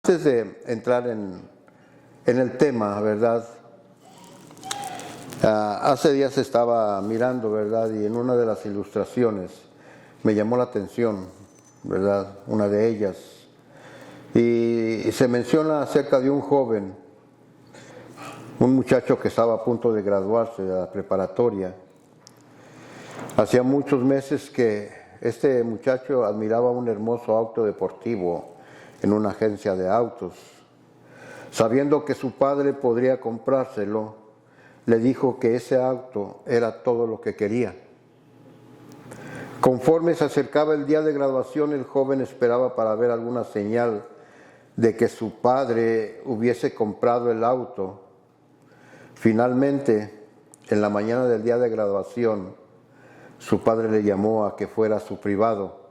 Antes de entrar en el tema, ¿verdad? Hace días estaba mirando, ¿verdad? Y en una de las ilustraciones me llamó la atención, ¿verdad? Una de ellas. Y se menciona acerca de un joven, un muchacho que estaba a punto de graduarse de la preparatoria. Hacía muchos meses que este muchacho admiraba un hermoso auto deportivo en una agencia de autos. Sabiendo que su padre podría comprárselo, le dijo que ese auto era todo lo que quería. Conforme se acercaba el día de graduación, el joven esperaba para ver alguna señal de que su padre hubiese comprado el auto. Finalmente, en la mañana del día de graduación, su padre le llamó a que fuera a su privado.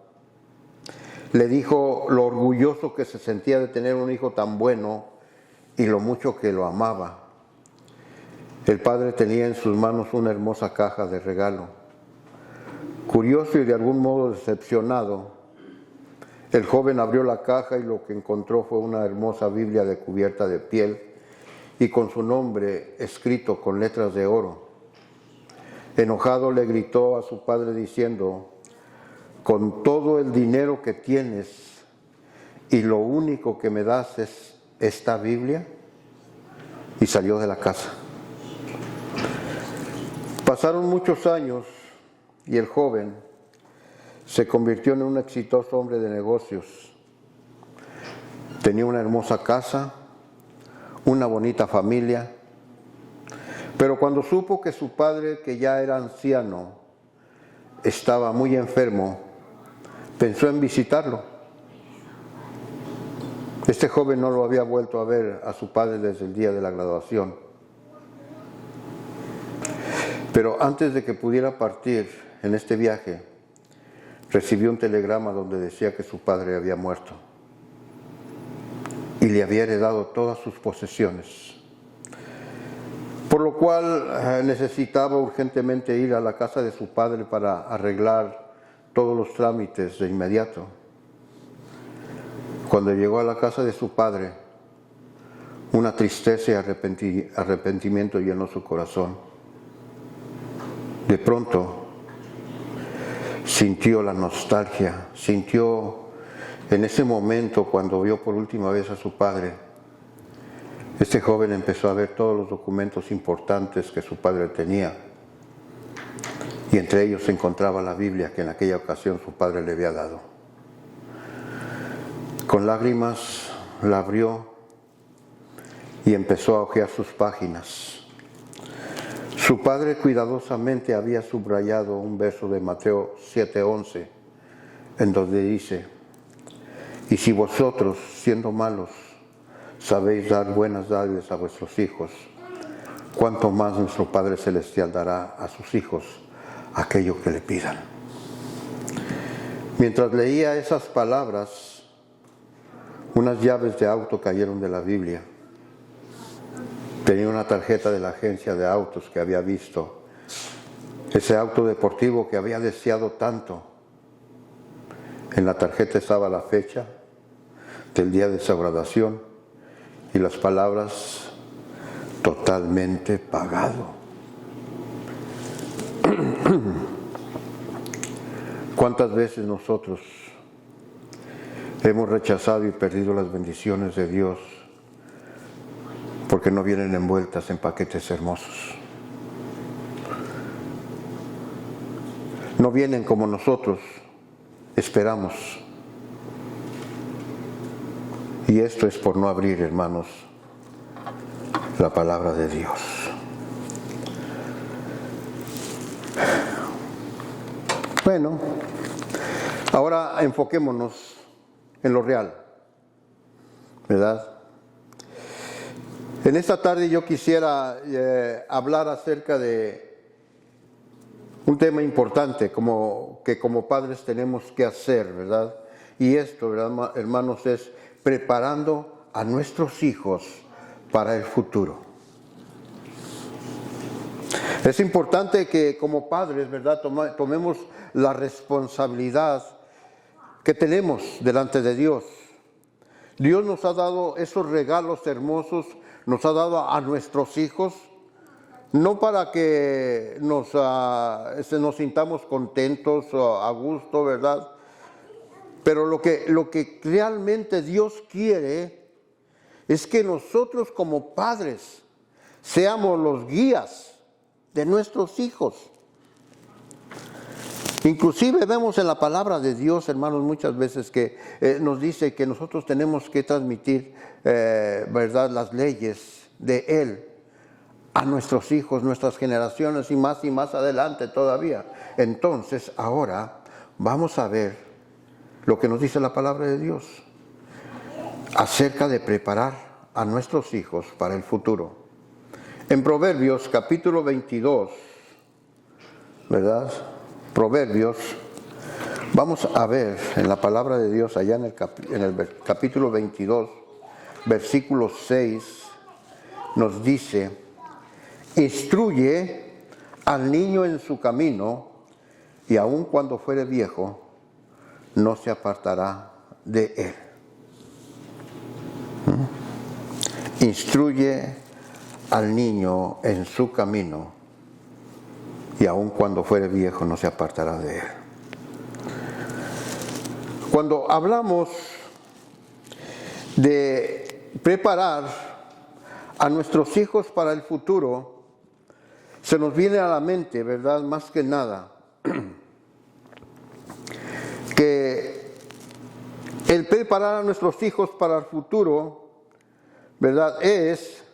Le dijo lo orgulloso que se sentía de tener un hijo tan bueno y lo mucho que lo amaba. El padre tenía en sus manos una hermosa caja de regalo. Curioso y de algún modo decepcionado, el joven abrió la caja y lo que encontró fue una hermosa Biblia de cubierta de piel y con su nombre escrito con letras de oro. Enojado le gritó a su padre diciendo: con todo el dinero que tienes y lo único que me das es esta Biblia. Y salió de la casa. Pasaron muchos años y el joven se convirtió en un exitoso hombre de negocios. Tenía una hermosa casa, una bonita familia, pero cuando supo que su padre, que ya era anciano, estaba muy enfermo, pensó en visitarlo. Este joven no lo había vuelto a ver a su padre desde el día de la graduación. Pero antes de que pudiera partir en este viaje, recibió un telegrama donde decía que su padre había muerto y le había heredado todas sus posesiones, por lo cual necesitaba urgentemente ir a la casa de su padre para arreglar todos los trámites de inmediato. Cuando llegó a la casa de su padre, una tristeza y arrepentimiento llenó su corazón. De pronto sintió la nostalgia, sintió en ese momento cuando vio por última vez a su padre. Este joven empezó a ver todos los documentos importantes que su padre tenía y entre ellos se encontraba la Biblia que en aquella ocasión su padre le había dado. Con lágrimas la abrió y empezó a hojear sus páginas. Su padre cuidadosamente había subrayado un verso de Mateo 7:11, en donde dice: y si vosotros, siendo malos, sabéis dar buenas dádivas a vuestros hijos, cuánto más nuestro Padre Celestial dará a sus hijos aquello que le pidan. Mientras leía esas palabras, unas llaves de auto cayeron de la Biblia. Tenía una tarjeta de la agencia de autos que había visto, ese auto deportivo que había deseado tanto. En la tarjeta estaba la fecha del día de su graduación y las palabras: totalmente pagado. ¿Cuántas veces nosotros hemos rechazado y perdido las bendiciones de Dios porque no vienen envueltas en paquetes hermosos? No vienen como nosotros esperamos. Y esto es por no abrir, hermanos, la palabra de Dios. Bueno, ahora enfoquémonos en lo real, ¿verdad? En esta tarde yo quisiera hablar acerca de un tema importante que como padres tenemos que hacer, ¿verdad? Y esto, ¿verdad, hermanos? Es preparando a nuestros hijos para el futuro. Es importante que como padres, ¿verdad?, tomemos la responsabilidad que tenemos delante de Dios. Dios nos ha dado esos regalos hermosos, nos ha dado a nuestros hijos, no para que nos sintamos contentos o a gusto, ¿verdad? Pero lo que realmente Dios quiere es que nosotros como padres seamos los guías de nuestros hijos. Inclusive vemos en la palabra de Dios, hermanos, muchas veces que nos dice que nosotros tenemos que transmitir, ¿verdad?, las leyes de Él a nuestros hijos, nuestras generaciones y más adelante todavía. Entonces, ahora vamos a ver lo que nos dice la palabra de Dios acerca de preparar a nuestros hijos para el futuro. En Proverbios capítulo 22, ¿verdad? Proverbios, vamos a ver en la palabra de Dios allá en el capítulo 22, versículo 6, nos dice: instruye al niño en su camino, y aun cuando fuere viejo, no se apartará de él. Instruye al niño en su camino, y aun cuando fuere viejo no se apartará de él. Cuando hablamos de preparar a nuestros hijos para el futuro, se nos viene a la mente, ¿verdad?, más que nada, que el preparar a nuestros hijos para el futuro, ¿verdad?, es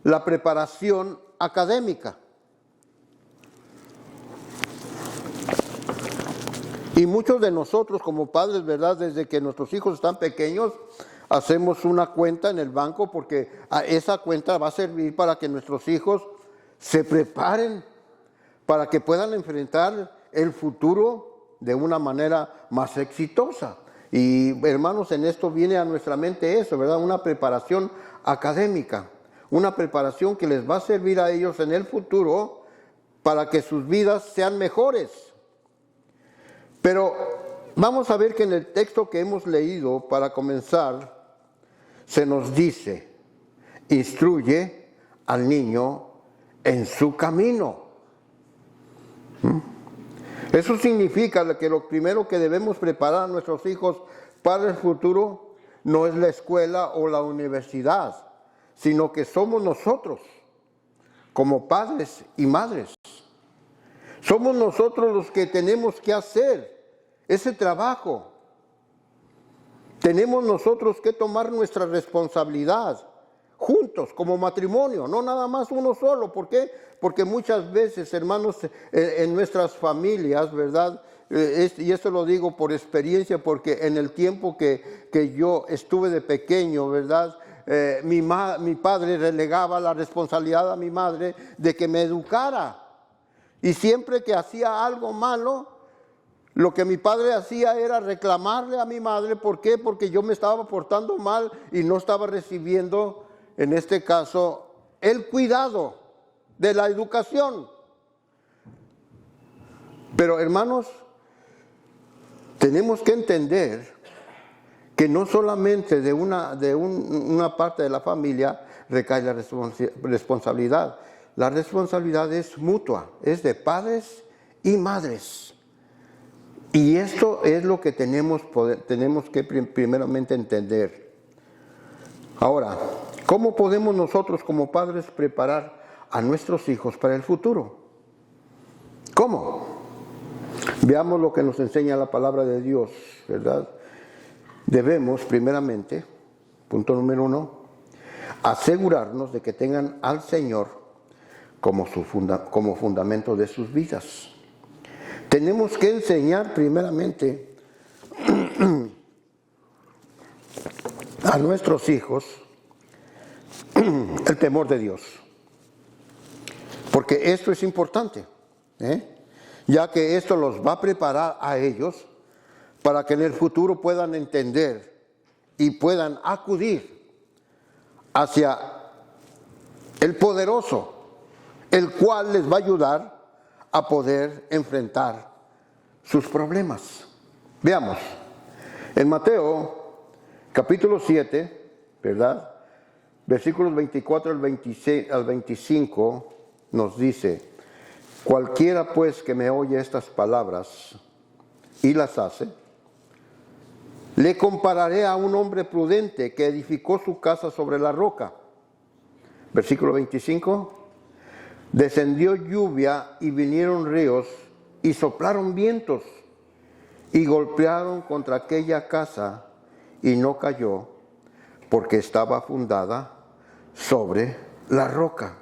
la preparación académica. Y muchos de nosotros como padres, ¿verdad?, desde que nuestros hijos están pequeños, hacemos una cuenta en el banco porque esa cuenta va a servir para que nuestros hijos se preparen para que puedan enfrentar el futuro de una manera más exitosa. Y hermanos, en esto viene a nuestra mente eso, ¿verdad? Una preparación académica, una preparación que les va a servir a ellos en el futuro para que sus vidas sean mejores. Pero vamos a ver que en el texto que hemos leído, para comenzar, se nos dice: instruye al niño en su camino. Eso significa que lo primero que debemos preparar a nuestros hijos para el futuro no es la escuela o la universidad, sino que somos nosotros, como padres y madres. Somos nosotros los que tenemos que hacer ese trabajo. Tenemos nosotros que tomar nuestra responsabilidad juntos como matrimonio, no nada más uno solo. ¿Por qué? Porque muchas veces, hermanos, en nuestras familias, ¿verdad? Y esto lo digo por experiencia, porque en el tiempo que yo estuve de pequeño, ¿verdad?, mi padre relegaba la responsabilidad a mi madre de que me educara. Y siempre que hacía algo malo, lo que mi padre hacía era reclamarle a mi madre. ¿Por qué? Porque yo me estaba portando mal y no estaba recibiendo, en este caso, el cuidado de la educación. Pero hermanos, tenemos que entender que no solamente de una parte de la familia recae la responsabilidad. La responsabilidad es mutua, es de padres y madres. Y esto es lo que tenemos que primeramente entender. Ahora, ¿cómo podemos nosotros como padres preparar a nuestros hijos para el futuro? ¿Cómo? Veamos lo que nos enseña la palabra de Dios, ¿verdad? Debemos, primeramente, punto número 1, asegurarnos de que tengan al Señor como fundamento de sus vidas. Tenemos que enseñar primeramente a nuestros hijos el temor de Dios. Porque esto es importante, ya que esto los va a preparar a ellos para que en el futuro puedan entender y puedan acudir hacia el poderoso, el cual les va a ayudar a poder enfrentar sus problemas. Veamos, en Mateo Capítulo 7, ¿verdad? Versículos 24 al 25 nos dice: cualquiera pues que me oye estas palabras y las hace, le compararé a un hombre prudente que edificó su casa sobre la roca. Versículo 25. Descendió lluvia y vinieron ríos y soplaron vientos y golpearon contra aquella casa y no cayó, porque estaba fundada sobre la roca.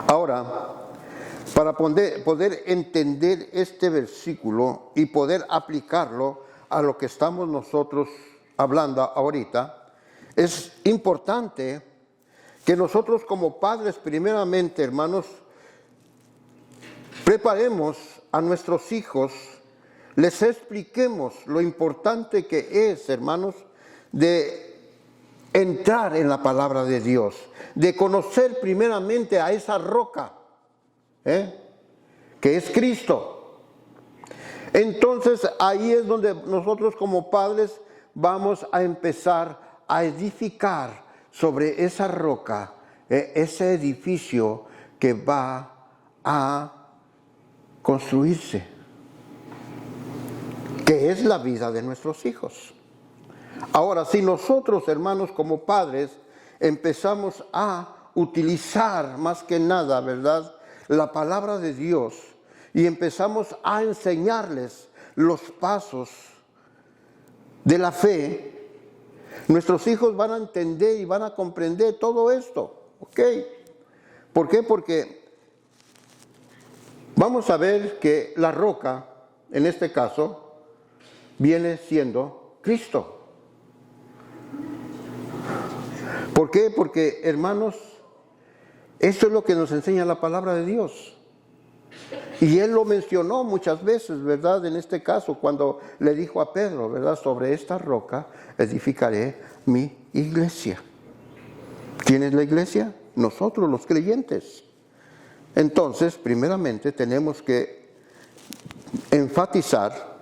Ahora, para poder entender este versículo y poder aplicarlo a lo que estamos nosotros hablando ahorita, es importante que nosotros como padres, primeramente, hermanos, preparemos a nuestros hijos, les expliquemos lo importante que es, hermanos, de entrar en la palabra de Dios, de conocer primeramente a esa roca, que es Cristo. Entonces ahí es donde nosotros como padres vamos a empezar a edificar sobre esa roca, ese edificio que va a construirse, que es la vida de nuestros hijos. Ahora, si nosotros, hermanos, como padres, empezamos a utilizar más que nada, ¿verdad?, la palabra de Dios y empezamos a enseñarles los pasos de la fe, nuestros hijos van a entender y van a comprender todo esto, ¿ok? ¿Por qué? Porque vamos a ver que la roca, en este caso, viene siendo Cristo. ¿Por qué? Porque, hermanos, esto es lo que nos enseña la palabra de Dios. Y Él lo mencionó muchas veces, ¿verdad? En este caso, cuando le dijo a Pedro, ¿verdad? Sobre esta roca edificaré mi iglesia. ¿Quién es la iglesia? Nosotros, los creyentes. Entonces, primeramente, tenemos que enfatizar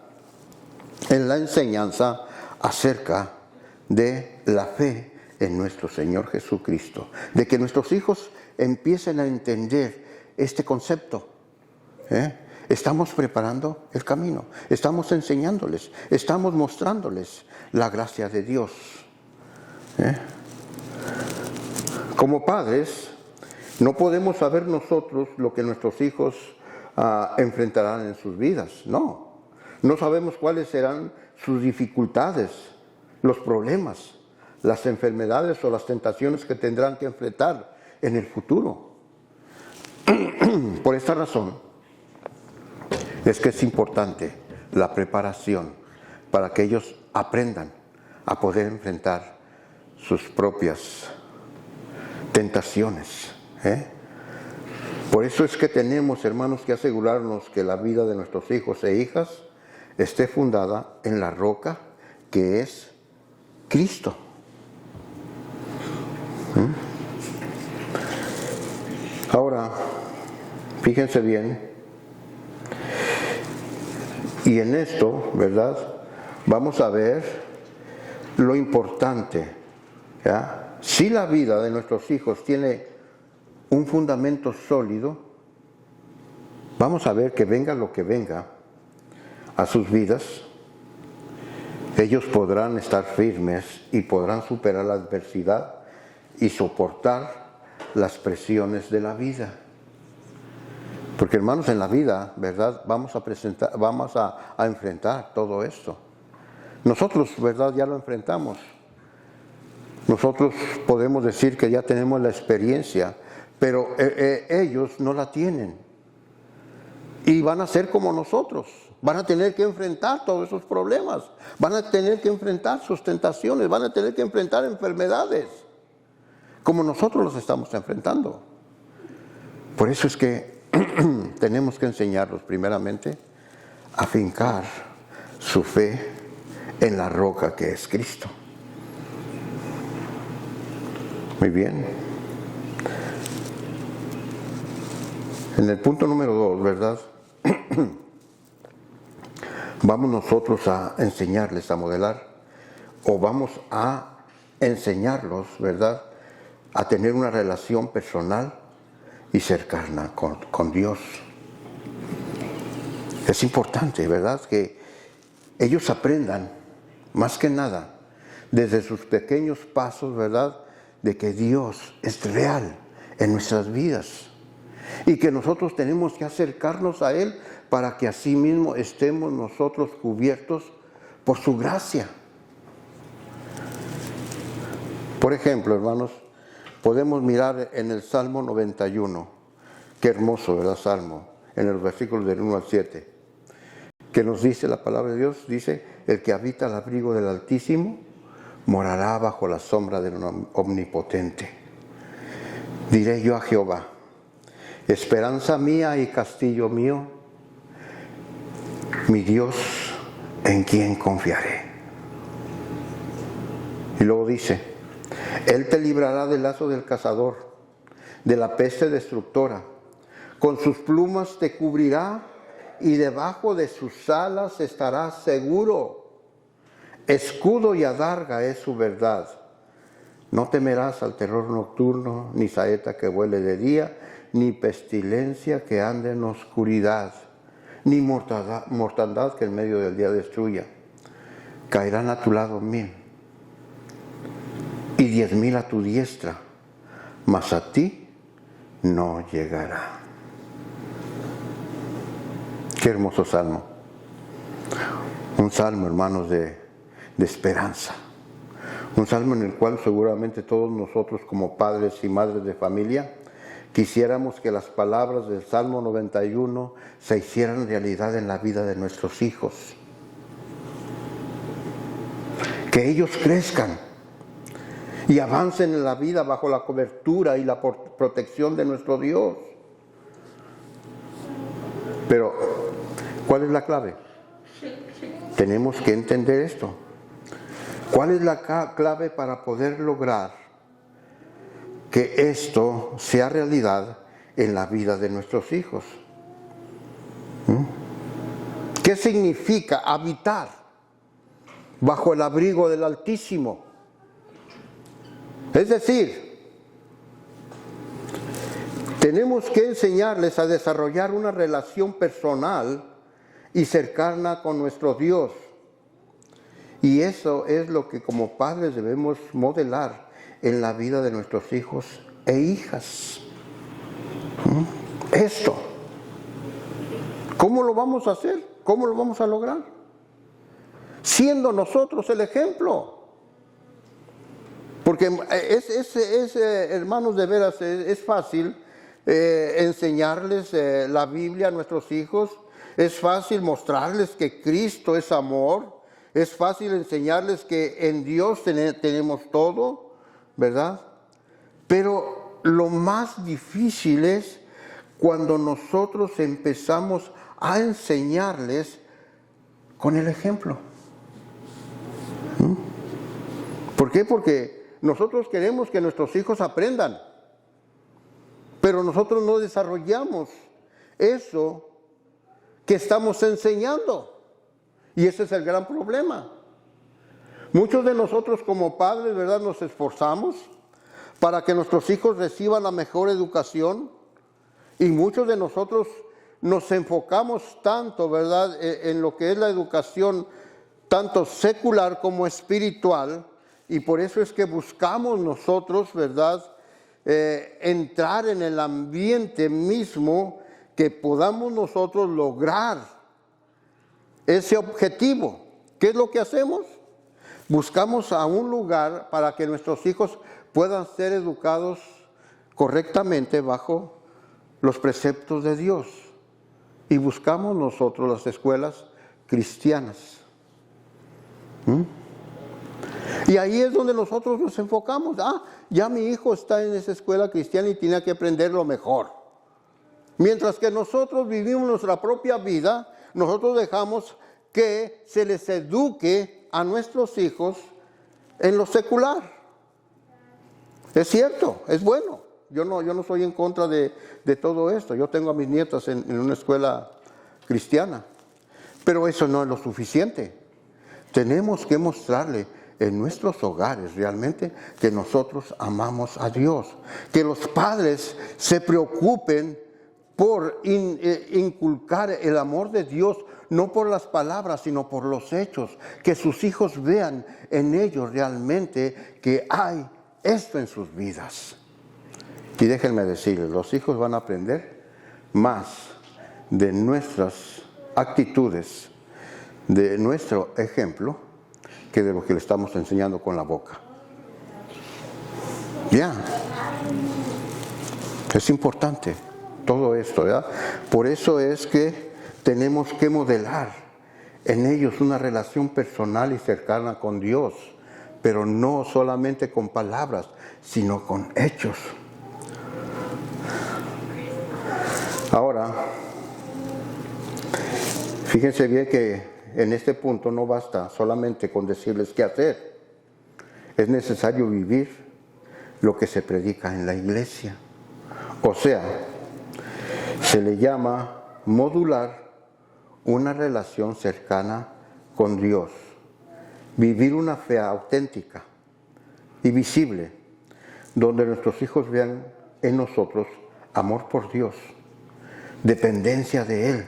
en la enseñanza acerca de la fe en nuestro Señor Jesucristo, de que nuestros hijos empiecen a entender este concepto. Estamos preparando el camino, estamos enseñándoles, estamos mostrándoles la gracia de Dios. Como padres, no podemos saber nosotros lo que nuestros hijos enfrentarán en sus vidas, no sabemos cuáles serán sus dificultades, los problemas, las enfermedades o las tentaciones que tendrán que enfrentar en el futuro. Por esta razón es que es importante la preparación para que ellos aprendan a poder enfrentar sus propias tentaciones. Por eso es que tenemos, hermanos, que asegurarnos que la vida de nuestros hijos e hijas esté fundada en la roca que es Cristo. Ahora, fíjense bien, y en esto, ¿verdad?, vamos a ver lo importante, ¿ya? Si la vida de nuestros hijos tiene un fundamento sólido, vamos a ver que venga lo que venga a sus vidas, ellos podrán estar firmes y podrán superar la adversidad y soportar las presiones de la vida. Porque, hermanos, en la vida, ¿verdad?, vamos a enfrentar todo esto. Nosotros, ¿verdad?, ya lo enfrentamos. Nosotros podemos decir que ya tenemos la experiencia, pero ellos no la tienen. Y van a ser como nosotros. Van a tener que enfrentar todos esos problemas. Van a tener que enfrentar sus tentaciones. Van a tener que enfrentar enfermedades, como nosotros los estamos enfrentando. Por eso es que tenemos que enseñarlos primeramente a fincar su fe en la roca que es Cristo. Muy bien. En el punto número 2, ¿verdad? ¿Vamos nosotros a enseñarles a modelar? ¿O vamos a enseñarlos, verdad, a tener una relación personal y cercana con Dios? Es importante, ¿verdad?, que ellos aprendan, más que nada, desde sus pequeños pasos, ¿verdad?, de que Dios es real en nuestras vidas y que nosotros tenemos que acercarnos a Él para que así mismo estemos nosotros cubiertos por su gracia. Por ejemplo, hermanos, podemos mirar en el Salmo 91, qué hermoso, ¿verdad?, Salmo, en los versículos del 1 al 7, que nos dice la palabra de Dios, dice: el que habita al abrigo del Altísimo morará bajo la sombra del Omnipotente. Diré yo a Jehová, esperanza mía y castillo mío, mi Dios, en quien confiaré. Y luego dice: Él te librará del lazo del cazador, de la peste destructora. Con sus plumas te cubrirá y debajo de sus alas estarás seguro. Escudo y adarga es su verdad. No temerás al terror nocturno, ni saeta que vuele de día, ni pestilencia que ande en oscuridad, ni mortandad que en medio del día destruya. Caerán a tu lado 1000 y 10,000 a tu diestra, mas a ti no llegará. Qué hermoso salmo. Un salmo, hermanos, de esperanza. Un salmo en el cual seguramente todos nosotros, como padres y madres de familia, quisiéramos que las palabras del Salmo 91 se hicieran realidad en la vida de nuestros hijos. Que ellos crezcan y avancen en la vida bajo la cobertura y la protección de nuestro Dios. Pero, ¿cuál es la clave? Tenemos que entender esto. ¿Cuál es la clave para poder lograr que esto sea realidad en la vida de nuestros hijos? ¿Qué significa habitar bajo el abrigo del Altísimo? Es decir, tenemos que enseñarles a desarrollar una relación personal y cercana con nuestro Dios. Y eso es lo que como padres debemos modelar en la vida de nuestros hijos e hijas. Esto. ¿Cómo lo vamos a hacer? ¿Cómo lo vamos a lograr? Siendo nosotros el ejemplo. Porque hermanos, de veras, es fácil enseñarles la Biblia a nuestros hijos. Es fácil mostrarles que Cristo es amor. Es fácil enseñarles que en Dios tenemos todo, ¿verdad? Pero lo más difícil es cuando nosotros empezamos a enseñarles con el ejemplo. ¿Por qué? Porque nosotros queremos que nuestros hijos aprendan, pero nosotros no desarrollamos eso que estamos enseñando. Y ese es el gran problema. Muchos de nosotros como padres, ¿verdad?, nos esforzamos para que nuestros hijos reciban la mejor educación, y muchos de nosotros nos enfocamos tanto, ¿verdad?, en lo que es la educación tanto secular como espiritual, y por eso es que buscamos nosotros, ¿verdad?, entrar en el ambiente mismo que podamos nosotros lograr ese objetivo. ¿Qué es lo que hacemos? Buscamos a un lugar para que nuestros hijos puedan ser educados correctamente bajo los preceptos de Dios. Y buscamos nosotros las escuelas cristianas. Y ahí es donde nosotros nos enfocamos. Ya mi hijo está en esa escuela cristiana y tiene que aprender lo mejor. Mientras que nosotros vivimos nuestra propia vida, nosotros dejamos que se les eduque a nuestros hijos en lo secular. Es cierto, es bueno. Yo no soy en contra de todo esto. Yo tengo a mis nietas en una escuela cristiana. Pero eso no es lo suficiente. Tenemos que mostrarle en nuestros hogares realmente que nosotros amamos a Dios. Que los padres se preocupen por inculcar el amor de Dios, no por las palabras, sino por los hechos. Que sus hijos vean en ellos realmente que hay esto en sus vidas. Y déjenme decirles, los hijos van a aprender más de nuestras actitudes, de nuestro ejemplo, que de lo que le estamos enseñando con la boca. Ya. Es importante todo esto, ¿verdad? Por eso es que tenemos que modelar en ellos una relación personal y cercana con Dios, pero no solamente con palabras, sino con hechos. Ahora, fíjense bien que en este punto no basta solamente con decirles qué hacer. Es necesario vivir lo que se predica en la iglesia. O sea, se le llama modular una relación cercana con Dios. Vivir una fe auténtica y visible, donde nuestros hijos vean en nosotros amor por Dios, dependencia de Él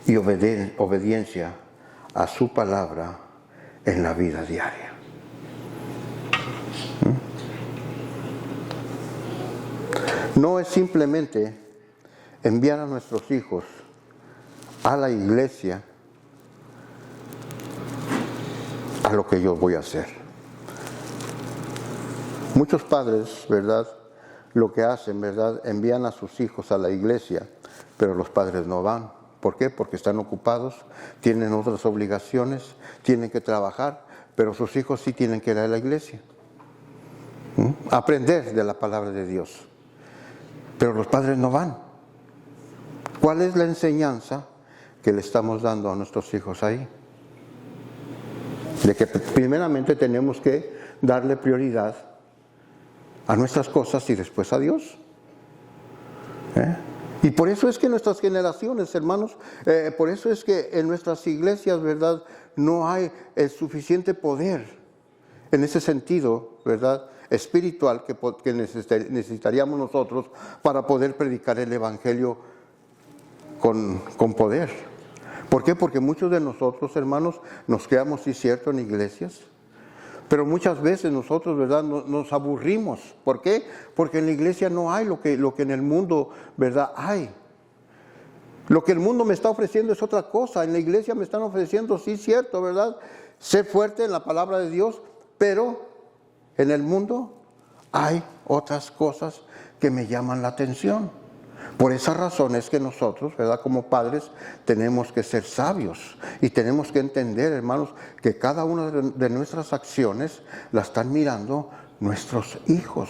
y obediencia a su palabra en la vida diaria. No es simplemente enviar a nuestros hijos a la iglesia a lo que yo voy a hacer. Muchos padres, ¿verdad?, lo que hacen, ¿verdad?, envían a sus hijos a la iglesia, pero los padres no van. ¿Por qué? Porque están ocupados, tienen otras obligaciones, tienen que trabajar, pero sus hijos sí tienen que ir a la iglesia. Aprender de la palabra de Dios. Pero los padres no van. ¿Cuál es la enseñanza que le estamos dando a nuestros hijos ahí? De que primeramente tenemos que darle prioridad a nuestras cosas y después a Dios. Y por eso es que nuestras generaciones, hermanos, por eso es que en nuestras iglesias, ¿verdad?, no hay el suficiente poder en ese sentido, ¿verdad?, espiritual que necesitaríamos nosotros para poder predicar el evangelio con poder. ¿Por qué? Porque muchos de nosotros, hermanos, nos quedamos, sí cierto, en iglesias, pero muchas veces nosotros, ¿verdad?, nos aburrimos. ¿Por qué? Porque en la iglesia no hay lo que en el mundo, ¿verdad?, hay. Lo que el mundo me está ofreciendo es otra cosa. En la iglesia me están ofreciendo, sí cierto, ¿verdad?, ser fuerte en la palabra de Dios, pero en el mundo hay otras cosas que me llaman la atención. Por esa razón es que nosotros, ¿verdad?, como padres, tenemos que ser sabios y tenemos que entender, hermanos, que cada una de nuestras acciones la están mirando nuestros hijos.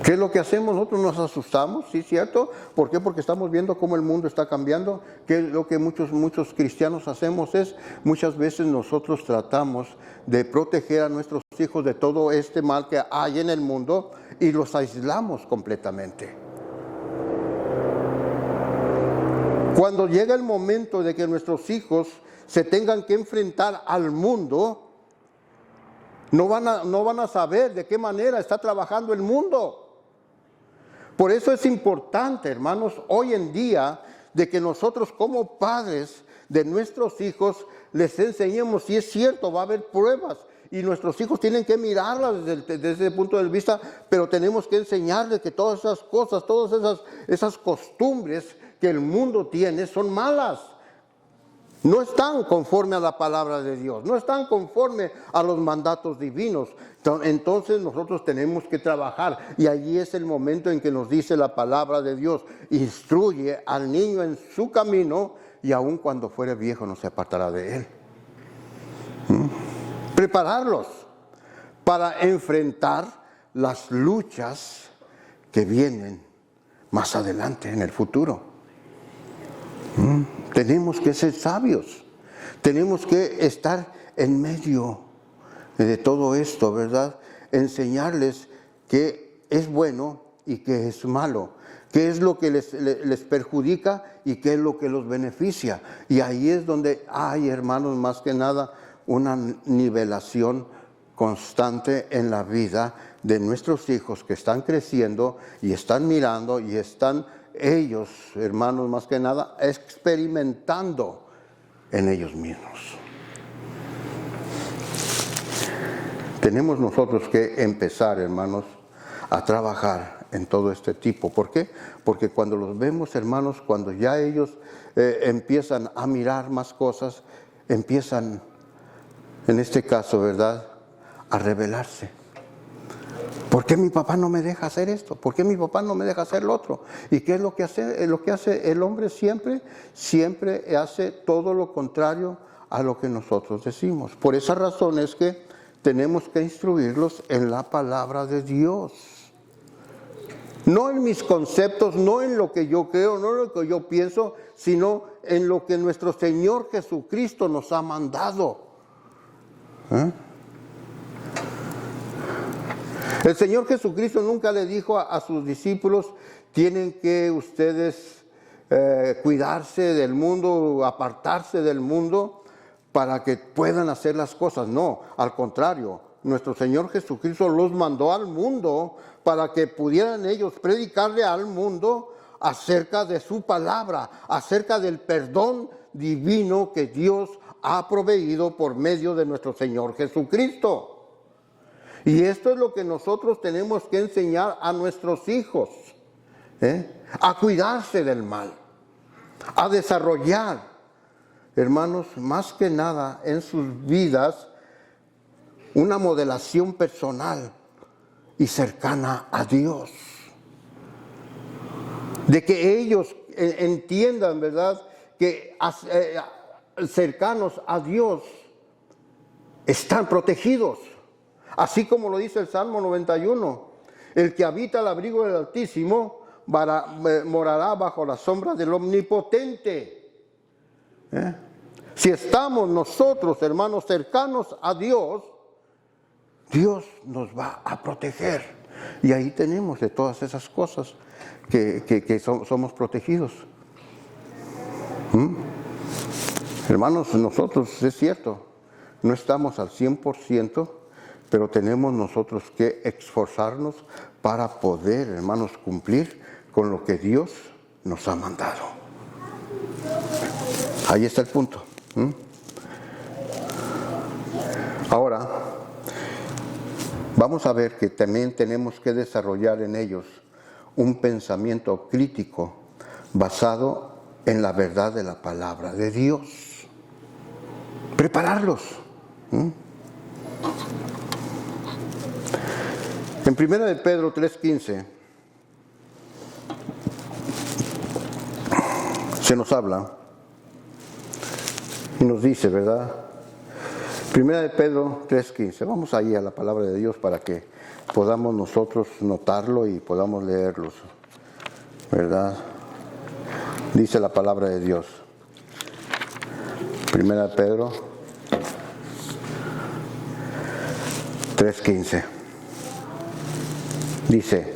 ¿Qué es lo que hacemos? Nosotros nos asustamos, ¿sí, cierto? ¿Por qué? Porque estamos viendo cómo el mundo está cambiando. ¿Qué es lo que muchos cristianos hacemos? Muchas veces nosotros tratamos de proteger a nuestros hijos de todo este mal que hay en el mundo y los aislamos completamente. Cuando llega el momento de que nuestros hijos se tengan que enfrentar al mundo, no van a saber de qué manera está trabajando el mundo. Por eso es importante, hermanos, hoy en día, de que nosotros como padres de nuestros hijos les enseñemos, si es cierto, va a haber pruebas y nuestros hijos tienen que mirarlas desde ese punto de vista, pero tenemos que enseñarles que todas esas cosas, todas esas costumbres que el mundo tiene son malas. No están conforme a la palabra de Dios, no están conforme a los mandatos divinos. Entonces nosotros tenemos que trabajar y allí es el momento en que nos dice la palabra de Dios: instruye al niño en su camino y aun cuando fuere viejo no se apartará de él. Prepararlos para enfrentar las luchas que vienen más adelante en el futuro. Tenemos que ser sabios, tenemos que estar en medio de todo esto, ¿verdad? Enseñarles qué es bueno y qué es malo, qué es lo que les perjudica y qué es lo que los beneficia. Y ahí es donde hay, hermanos, más que nada, una nivelación constante en la vida de nuestros hijos que están creciendo y están mirando y están ellos, hermanos, más que nada, experimentando en ellos mismos. Tenemos nosotros que empezar, hermanos, a trabajar en todo este tipo. ¿Por qué? Porque cuando los vemos, hermanos, cuando ya ellos empiezan a mirar más cosas, empiezan, en este caso, ¿verdad?, a rebelarse. ¿Por qué mi papá no me deja hacer esto? ¿Por qué mi papá no me deja hacer lo otro? ¿Y qué es lo que hace? Lo que hace el hombre siempre hace todo lo contrario a lo que nosotros decimos. Por esa razón es que tenemos que instruirlos en la palabra de Dios. No en mis conceptos, no en lo que yo creo, no en lo que yo pienso, sino en lo que nuestro Señor Jesucristo nos ha mandado. El Señor Jesucristo nunca le dijo a sus discípulos, tienen que ustedes cuidarse del mundo, apartarse del mundo para que puedan hacer las cosas. No, al contrario, nuestro Señor Jesucristo los mandó al mundo para que pudieran ellos predicarle al mundo acerca de su palabra, acerca del perdón divino que Dios ha proveído por medio de nuestro Señor Jesucristo. Y esto es lo que nosotros tenemos que enseñar a nuestros hijos, a cuidarse del mal, a desarrollar, hermanos, más que nada en sus vidas, una modelación personal y cercana a Dios. De que ellos entiendan, ¿verdad?, que cercanos a Dios están protegidos. Así como lo dice el Salmo 91, el que habita al abrigo del Altísimo morará bajo la sombra del Omnipotente. Si estamos nosotros, hermanos, cercanos a Dios, Dios nos va a proteger. Y ahí tenemos de todas esas cosas que somos protegidos. Hermanos, nosotros, es cierto, no estamos al 100%, pero tenemos nosotros que esforzarnos para poder, hermanos, cumplir con lo que Dios nos ha mandado. Ahí está el punto. Ahora, vamos a ver que también tenemos que desarrollar en ellos un pensamiento crítico basado en la verdad de la palabra de Dios. Prepararlos. En 1 de Pedro 3:15 se nos habla y nos dice, ¿verdad? 1 de Pedro 3:15. Vamos ahí a la palabra de Dios para que podamos nosotros notarlo y podamos leerlo, ¿verdad? Dice la palabra de Dios. 1 de Pedro 3:15. Dice,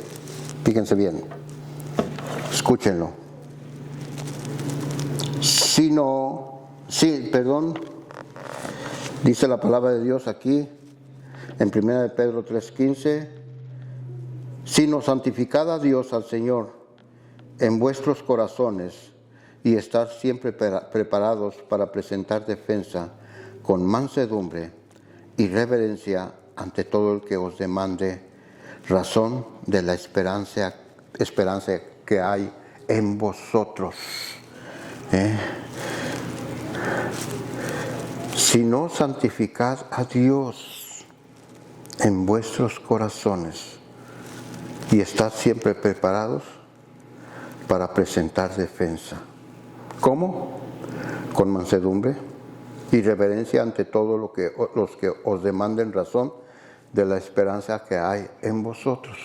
fíjense bien, escúchenlo. Dice la palabra de Dios aquí, en 1 de Pedro 3:15, sino santificad a Dios al Señor en vuestros corazones y estar siempre preparados para presentar defensa con mansedumbre y reverencia ante todo el que os demande razón de la esperanza que hay en vosotros. Si no, santificad a Dios en vuestros corazones y estad siempre preparados para presentar defensa. ¿Cómo? Con mansedumbre y reverencia ante todo los que os demanden razón de la esperanza que hay en vosotros.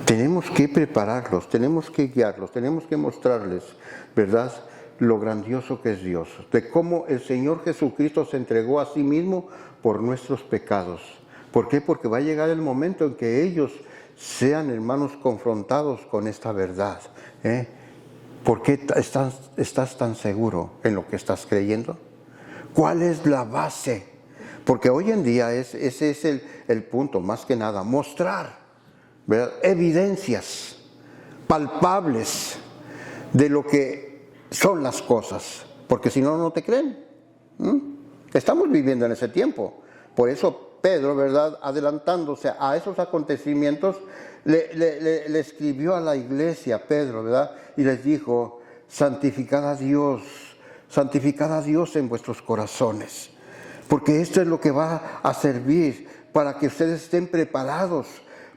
Tenemos que prepararlos, tenemos que guiarlos, tenemos que mostrarles, ¿verdad?, lo grandioso que es Dios, de cómo el Señor Jesucristo se entregó a sí mismo por nuestros pecados. ¿Por qué? Porque va a llegar el momento en que ellos sean, hermanos, confrontados con esta verdad. ¿Por qué estás tan seguro en lo que estás creyendo? ¿Cuál es la base? Porque hoy en día ese es el punto, más que nada, mostrar, ¿verdad?, evidencias palpables de lo que son las cosas, porque si no, no te creen. Estamos viviendo en ese tiempo. Por eso Pedro, ¿verdad?, adelantándose a esos acontecimientos, le escribió a la iglesia, Pedro, ¿verdad?, y les dijo: santificad a Dios en vuestros corazones, porque esto es lo que va a servir para que ustedes estén preparados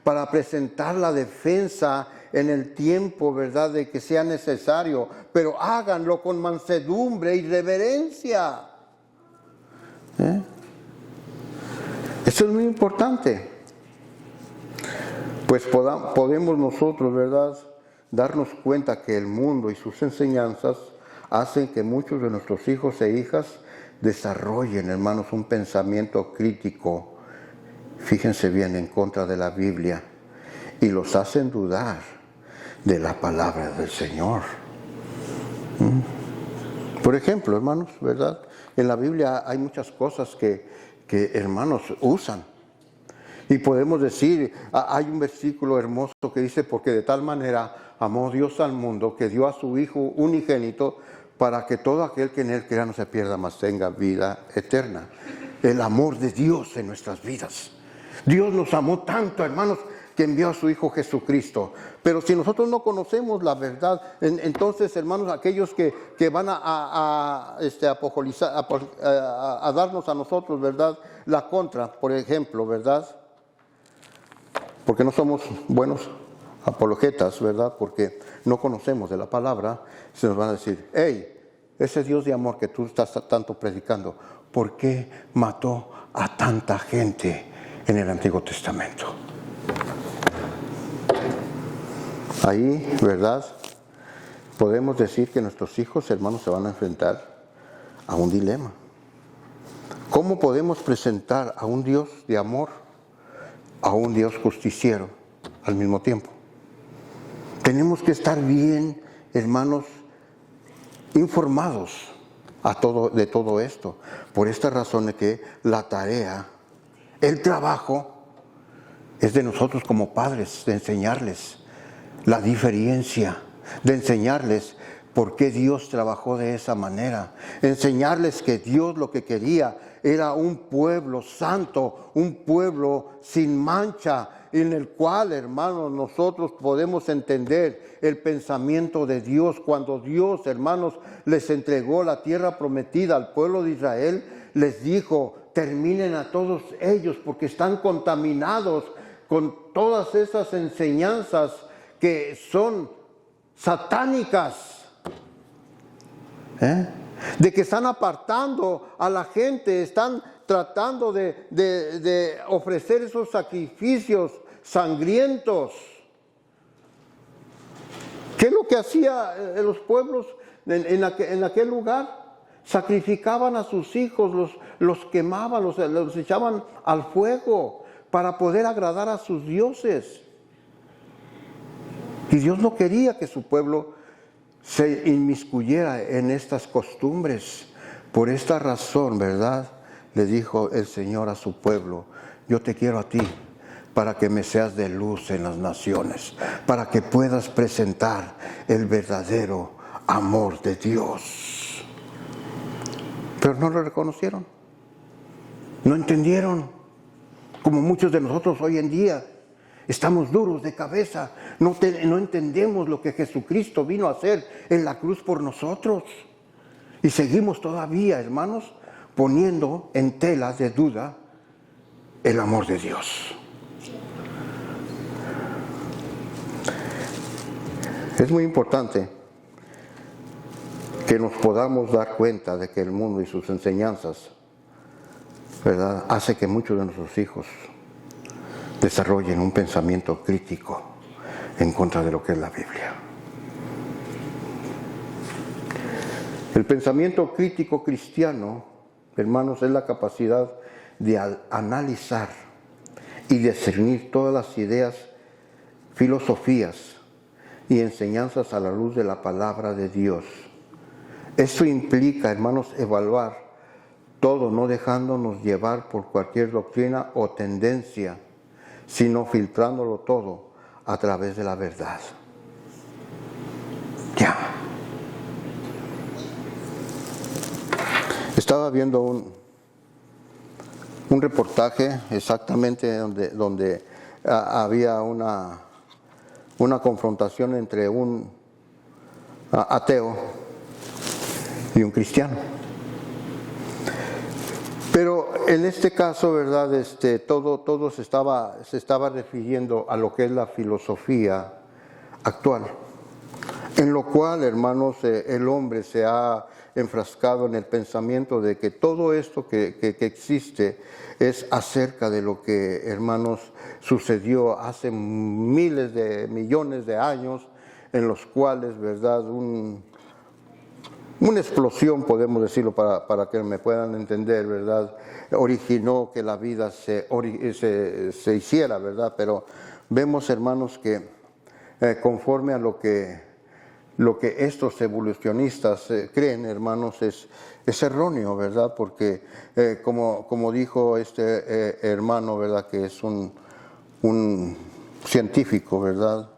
para presentar la defensa en el tiempo, ¿verdad?, de que sea necesario, pero háganlo con mansedumbre y reverencia. Eso es muy importante. Pues podemos nosotros, ¿verdad?, darnos cuenta que el mundo y sus enseñanzas hacen que muchos de nuestros hijos e hijas desarrollen, hermanos, un pensamiento crítico, fíjense bien, en contra de la Biblia, y los hacen dudar de la palabra del Señor. Por ejemplo, hermanos, ¿verdad?, en la Biblia hay muchas cosas que hermanos usan. Y podemos decir, hay un versículo hermoso que dice: porque de tal manera amó Dios al mundo, que dio a su Hijo unigénito, para que todo aquel que en Él crea no se pierda, mas tenga vida eterna. El amor de Dios en nuestras vidas. Dios nos amó tanto, hermanos, que envió a su Hijo Jesucristo. Pero si nosotros no conocemos la verdad, entonces, hermanos, aquellos que van a darnos a nosotros, ¿verdad?, la contra, por ejemplo, ¿verdad?, porque no somos buenos apologetas, ¿verdad?, porque no conocemos de la palabra, se nos van a decir: hey, ese Dios de amor que tú estás tanto predicando, ¿por qué mató a tanta gente en el Antiguo Testamento? Ahí, ¿verdad?, podemos decir que nuestros hijos, hermanos, se van a enfrentar a un dilema. ¿Cómo podemos presentar a un Dios de amor, a un Dios justiciero al mismo tiempo? Tenemos que estar bien, hermanos, informados de todo esto. Por esta razón es que la tarea, el trabajo, es de nosotros como padres, de enseñarles la diferencia, de enseñarles por qué Dios trabajó de esa manera, enseñarles que Dios lo que quería era un pueblo santo, un pueblo sin mancha, en el cual, hermanos, nosotros podemos entender el pensamiento de Dios. Cuando Dios, hermanos, les entregó la tierra prometida al pueblo de Israel, les dijo: terminen a todos ellos, porque están contaminados con todas esas enseñanzas que son satánicas, de que están apartando a la gente, están tratando de ofrecer esos sacrificios sangrientos. ¿Qué es lo que hacía los pueblos en aquel lugar? Sacrificaban a sus hijos, los quemaban, los echaban al fuego para poder agradar a sus dioses. Y Dios no quería que su pueblo se inmiscuyera en estas costumbres. Por esta razón, ¿verdad?, le dijo el Señor a su pueblo: yo te quiero a ti para que me seas de luz en las naciones, para que puedas presentar el verdadero amor de Dios. Pero no lo reconocieron, no entendieron, como muchos de nosotros hoy en día. Estamos duros de cabeza, no entendemos lo que Jesucristo vino a hacer en la cruz por nosotros. Y seguimos todavía, hermanos, poniendo en tela de duda el amor de Dios. Es muy importante que nos podamos dar cuenta de que el mundo y sus enseñanzas, ¿verdad?, hace que muchos de nuestros hijos desarrollen un pensamiento crítico en contra de lo que es la Biblia. El pensamiento crítico cristiano, hermanos, es la capacidad de analizar y discernir todas las ideas filosofías y enseñanzas a la luz de la palabra de Dios. Esto implica, hermanos, evaluar todo, no dejándonos llevar por cualquier doctrina o tendencia, sino filtrándolo todo a través de la verdad. Ya. Estaba viendo un reportaje exactamente donde había una confrontación entre un ateo y un cristiano. Pero en este caso, ¿verdad? Todo se estaba refiriendo a lo que es la filosofía actual, en lo cual, hermanos, el hombre se ha enfrascado en el pensamiento de que todo esto que existe es acerca de lo que, hermanos, sucedió hace miles de millones de años, en los cuales, ¿verdad?, una explosión, podemos decirlo para que me puedan entender, ¿verdad?, originó que la vida se hiciera, ¿verdad? Pero vemos, hermanos, que conforme a lo que estos evolucionistas creen, hermanos, es erróneo, ¿verdad? Porque como dijo este hermano, ¿verdad?, que es un científico, ¿verdad?,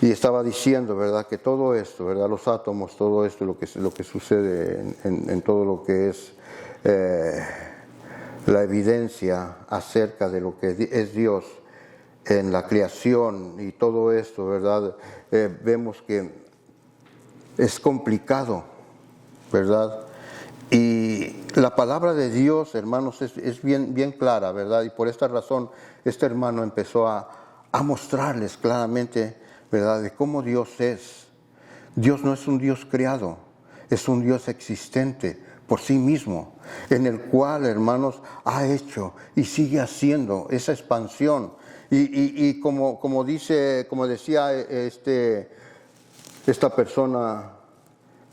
y estaba diciendo, ¿verdad?, que todo esto, ¿verdad?, los átomos, todo esto, lo que sucede en todo lo que es la evidencia acerca de lo que es Dios en la creación y todo esto, ¿verdad?, vemos que es complicado, ¿verdad? Y la palabra de Dios, hermanos, es bien clara, ¿verdad? Y por esta razón este hermano empezó a mostrarles claramente, ¿verdad?, de cómo Dios es. Dios no es un Dios creado, es un Dios existente por sí mismo, en el cual, hermanos, ha hecho y sigue haciendo esa expansión. Y como decía esta persona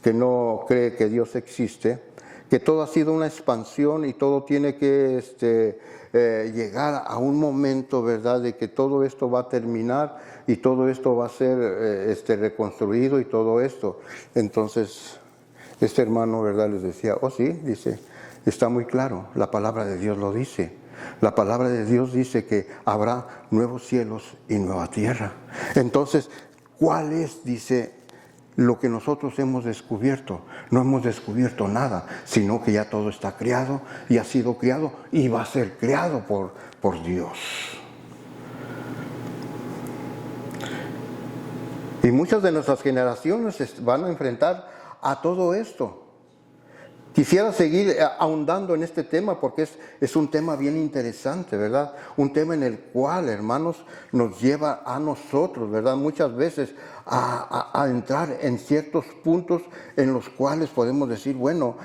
que no cree que Dios existe, que todo ha sido una expansión y todo tiene que llegar a un momento, ¿verdad?, de que todo esto va a terminar y todo esto va a ser reconstruido y todo esto. Entonces, este hermano, ¿verdad?, les decía, oh sí, dice, está muy claro, la palabra de Dios lo dice. La palabra de Dios dice que habrá nuevos cielos y nueva tierra. Entonces, ¿cuál es, dice, lo que nosotros hemos descubierto? No hemos descubierto nada, sino que ya todo está creado y ha sido creado y va a ser creado por Dios. Y muchas de nuestras generaciones van a enfrentar a todo esto. Quisiera seguir ahondando en este tema porque es un tema bien interesante, ¿verdad? Un tema en el cual, hermanos, nos lleva a nosotros, ¿verdad?, muchas veces a entrar en ciertos puntos en los cuales podemos decir, bueno,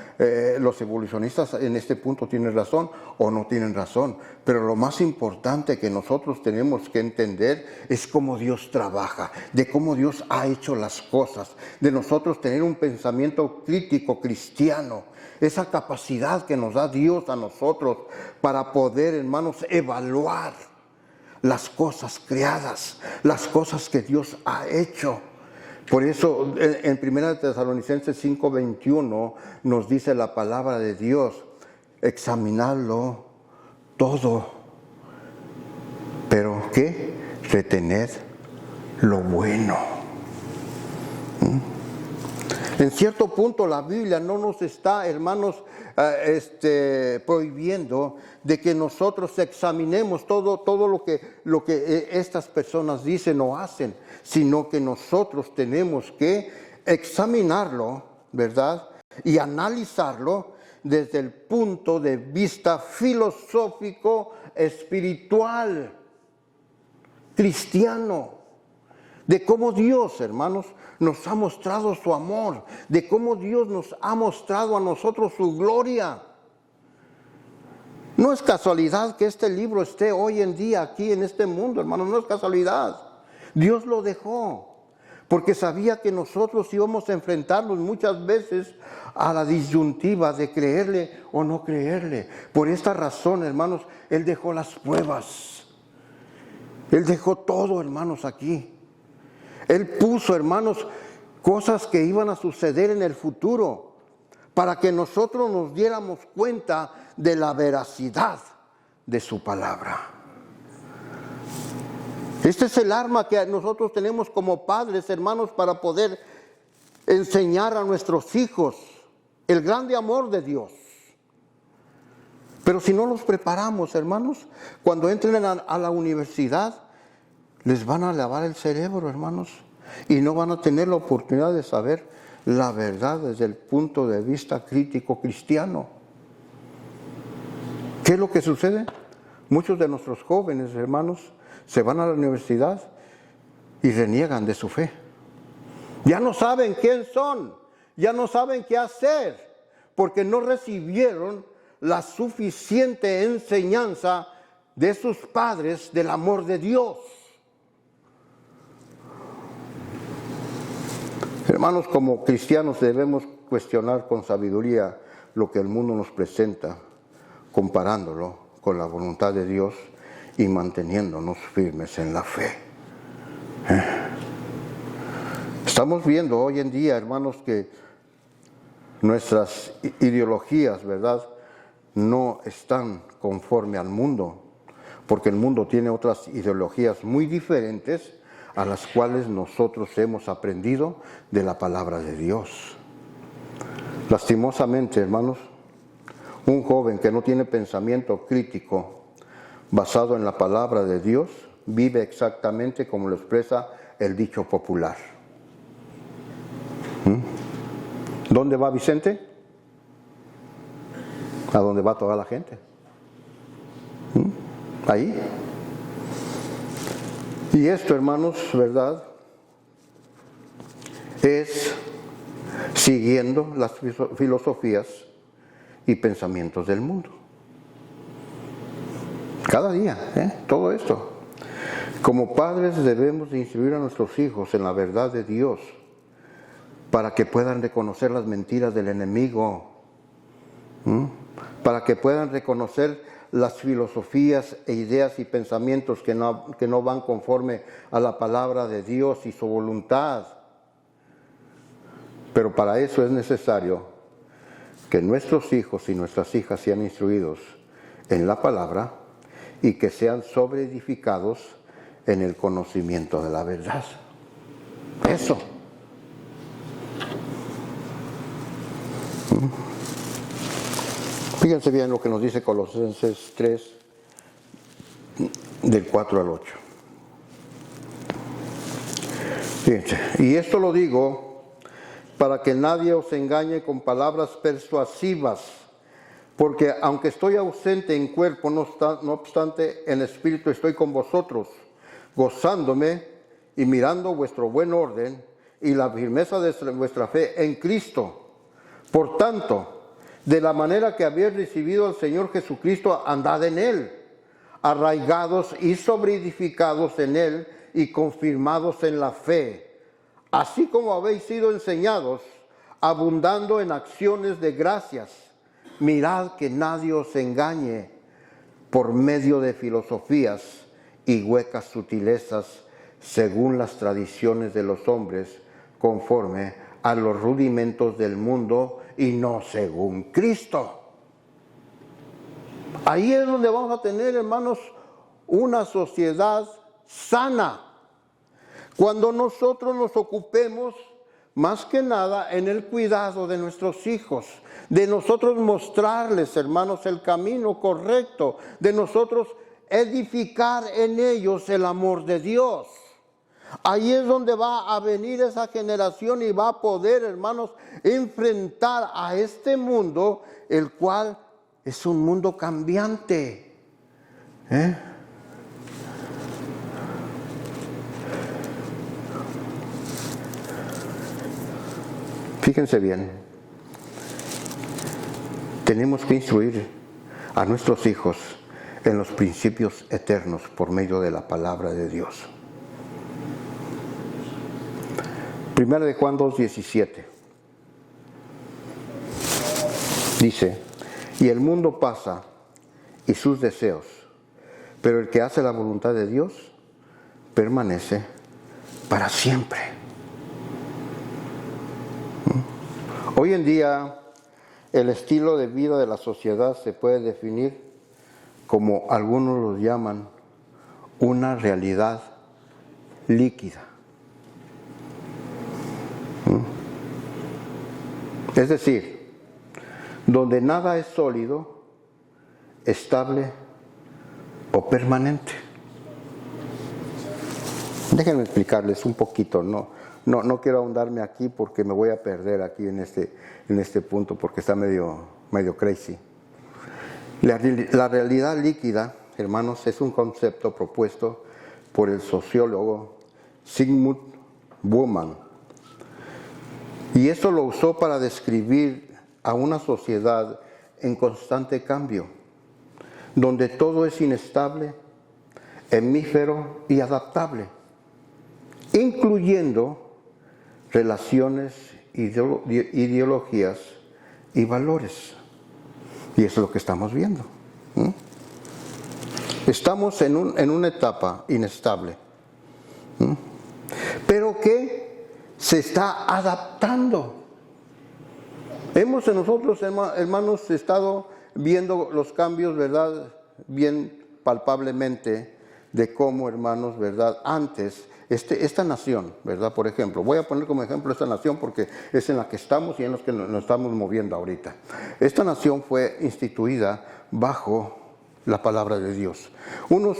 los evolucionistas en este punto tienen razón o no tienen razón. Pero lo más importante que nosotros tenemos que entender es cómo Dios trabaja, de cómo Dios ha hecho las cosas, de nosotros tener un pensamiento crítico cristiano. Esa capacidad que nos da Dios a nosotros para poder, hermanos, evaluar las cosas creadas, las cosas que Dios ha hecho. Por eso en 1 Tesalonicenses 5:21 nos dice la palabra de Dios, examinadlo todo, pero ¿qué? Retened lo bueno. En cierto punto la Biblia no nos está, hermanos, prohibiendo de que nosotros examinemos todo lo que estas personas dicen o hacen, sino que nosotros tenemos que examinarlo, ¿verdad?, y analizarlo desde el punto de vista filosófico, espiritual, cristiano, de cómo Dios, hermanos, nos ha mostrado su amor, de cómo Dios nos ha mostrado a nosotros su gloria. No es casualidad que este libro esté hoy en día aquí en este mundo, hermanos, no es casualidad. Dios lo dejó, porque sabía que nosotros íbamos a enfrentarnos muchas veces a la disyuntiva de creerle o no creerle. Por esta razón, hermanos, Él dejó las pruebas. Él dejó todo, hermanos, aquí. Él puso, hermanos, cosas que iban a suceder en el futuro para que nosotros nos diéramos cuenta de la veracidad de su palabra. Este es el arma que nosotros tenemos como padres, hermanos, para poder enseñar a nuestros hijos el grande amor de Dios. Pero si no los preparamos, hermanos, cuando entren a la universidad, les van a lavar el cerebro, hermanos, y no van a tener la oportunidad de saber la verdad desde el punto de vista crítico cristiano. ¿Qué es lo que sucede? Muchos de nuestros jóvenes, hermanos, se van a la universidad y reniegan de su fe. Ya no saben quién son, ya no saben qué hacer, porque no recibieron la suficiente enseñanza de sus padres del amor de Dios. Hermanos, como cristianos debemos cuestionar con sabiduría lo que el mundo nos presenta, comparándolo con la voluntad de Dios y manteniéndonos firmes en la fe. Estamos viendo hoy en día, hermanos, que nuestras ideologías, ¿verdad?, no están conforme al mundo, porque el mundo tiene otras ideologías muy diferentes a las cuales nosotros hemos aprendido de la palabra de Dios. Lastimosamente, hermanos, un joven que no tiene pensamiento crítico basado en la palabra de Dios vive exactamente como lo expresa el dicho popular. ¿Dónde va Vicente? ¿A dónde va toda la gente? Ahí. Y esto, hermanos, ¿verdad?, es siguiendo las filosofías y pensamientos del mundo. Cada día, todo esto. Como padres debemos de instruir a nuestros hijos en la verdad de Dios para que puedan reconocer las mentiras del enemigo, para que puedan reconocer las filosofías e ideas y pensamientos que no van conforme a la palabra de Dios y su voluntad. Pero para eso es necesario que nuestros hijos y nuestras hijas sean instruidos en la palabra y que sean sobreedificados en el conocimiento de la verdad. Eso. Fíjense bien lo que nos dice Colosenses 3, del 4 al 8. Fíjense, y esto lo digo para que nadie os engañe con palabras persuasivas, porque aunque estoy ausente en cuerpo, no obstante en espíritu estoy con vosotros, gozándome y mirando vuestro buen orden y la firmeza de vuestra fe en Cristo. Por tanto, de la manera que habéis recibido al Señor Jesucristo, andad en Él, arraigados y sobreedificados en Él y confirmados en la fe, así como habéis sido enseñados, abundando en acciones de gracias. Mirad que nadie os engañe por medio de filosofías y huecas sutilezas, según las tradiciones de los hombres, conforme a los rudimentos del mundo y no según Cristo. Ahí es donde vamos a tener, hermanos, una sociedad sana. Cuando nosotros nos ocupemos más que nada en el cuidado de nuestros hijos, de nosotros mostrarles, hermanos, el camino correcto, de nosotros edificar en ellos el amor de Dios. Ahí es donde va a venir esa generación y va a poder, hermanos, enfrentar a este mundo, el cual es un mundo cambiante. Fíjense bien, tenemos que instruir a nuestros hijos en los principios eternos por medio de la palabra de Dios. Primera de Juan 2:17 dice: y el mundo pasa y sus deseos, pero el que hace la voluntad de Dios permanece para siempre. Hoy en día, el estilo de vida de la sociedad se puede definir como algunos lo llaman una realidad líquida. Es decir, donde nada es sólido, estable o permanente. Déjenme explicarles un poquito, no quiero ahondarme aquí porque me voy a perder aquí en este punto porque está medio crazy. La realidad líquida, hermanos, es un concepto propuesto por el sociólogo Zygmunt Bauman. Y esto lo usó para describir a una sociedad en constante cambio, donde todo es inestable, efímero y adaptable, incluyendo relaciones, ideologías y valores. Y eso es lo que estamos viendo. Estamos en una etapa inestable, pero que se está adaptando. Hemos nosotros, hermanos, estado viendo los cambios, ¿verdad? Bien palpablemente de cómo, hermanos, ¿verdad? Antes, esta nación, ¿verdad? Por ejemplo, voy a poner como ejemplo esta nación porque es en la que estamos y en la que nos estamos moviendo ahorita. Esta nación fue instituida bajo la palabra de Dios. Unos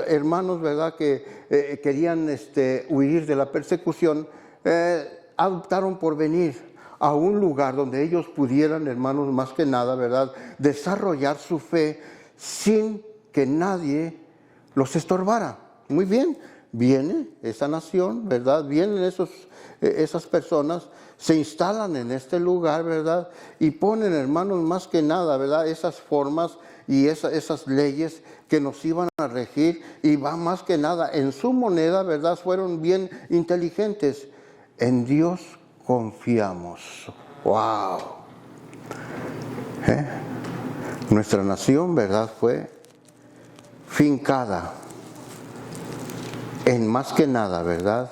hermanos, ¿verdad? Que querían huir de la persecución, optaron por venir a un lugar donde ellos pudieran, hermanos, más que nada, ¿verdad?, desarrollar su fe sin que nadie los estorbara. Muy bien, viene esa nación, ¿verdad?, vienen esas personas, se instalan en este lugar, ¿verdad?, y ponen, hermanos, más que nada, ¿verdad?, esas formas y esas leyes que nos iban a regir, y va más que nada en su moneda, ¿verdad?, fueron bien inteligentes. En Dios confiamos. ¡Wow! Nuestra nación, ¿verdad?, fue fincada en más que nada, ¿verdad?,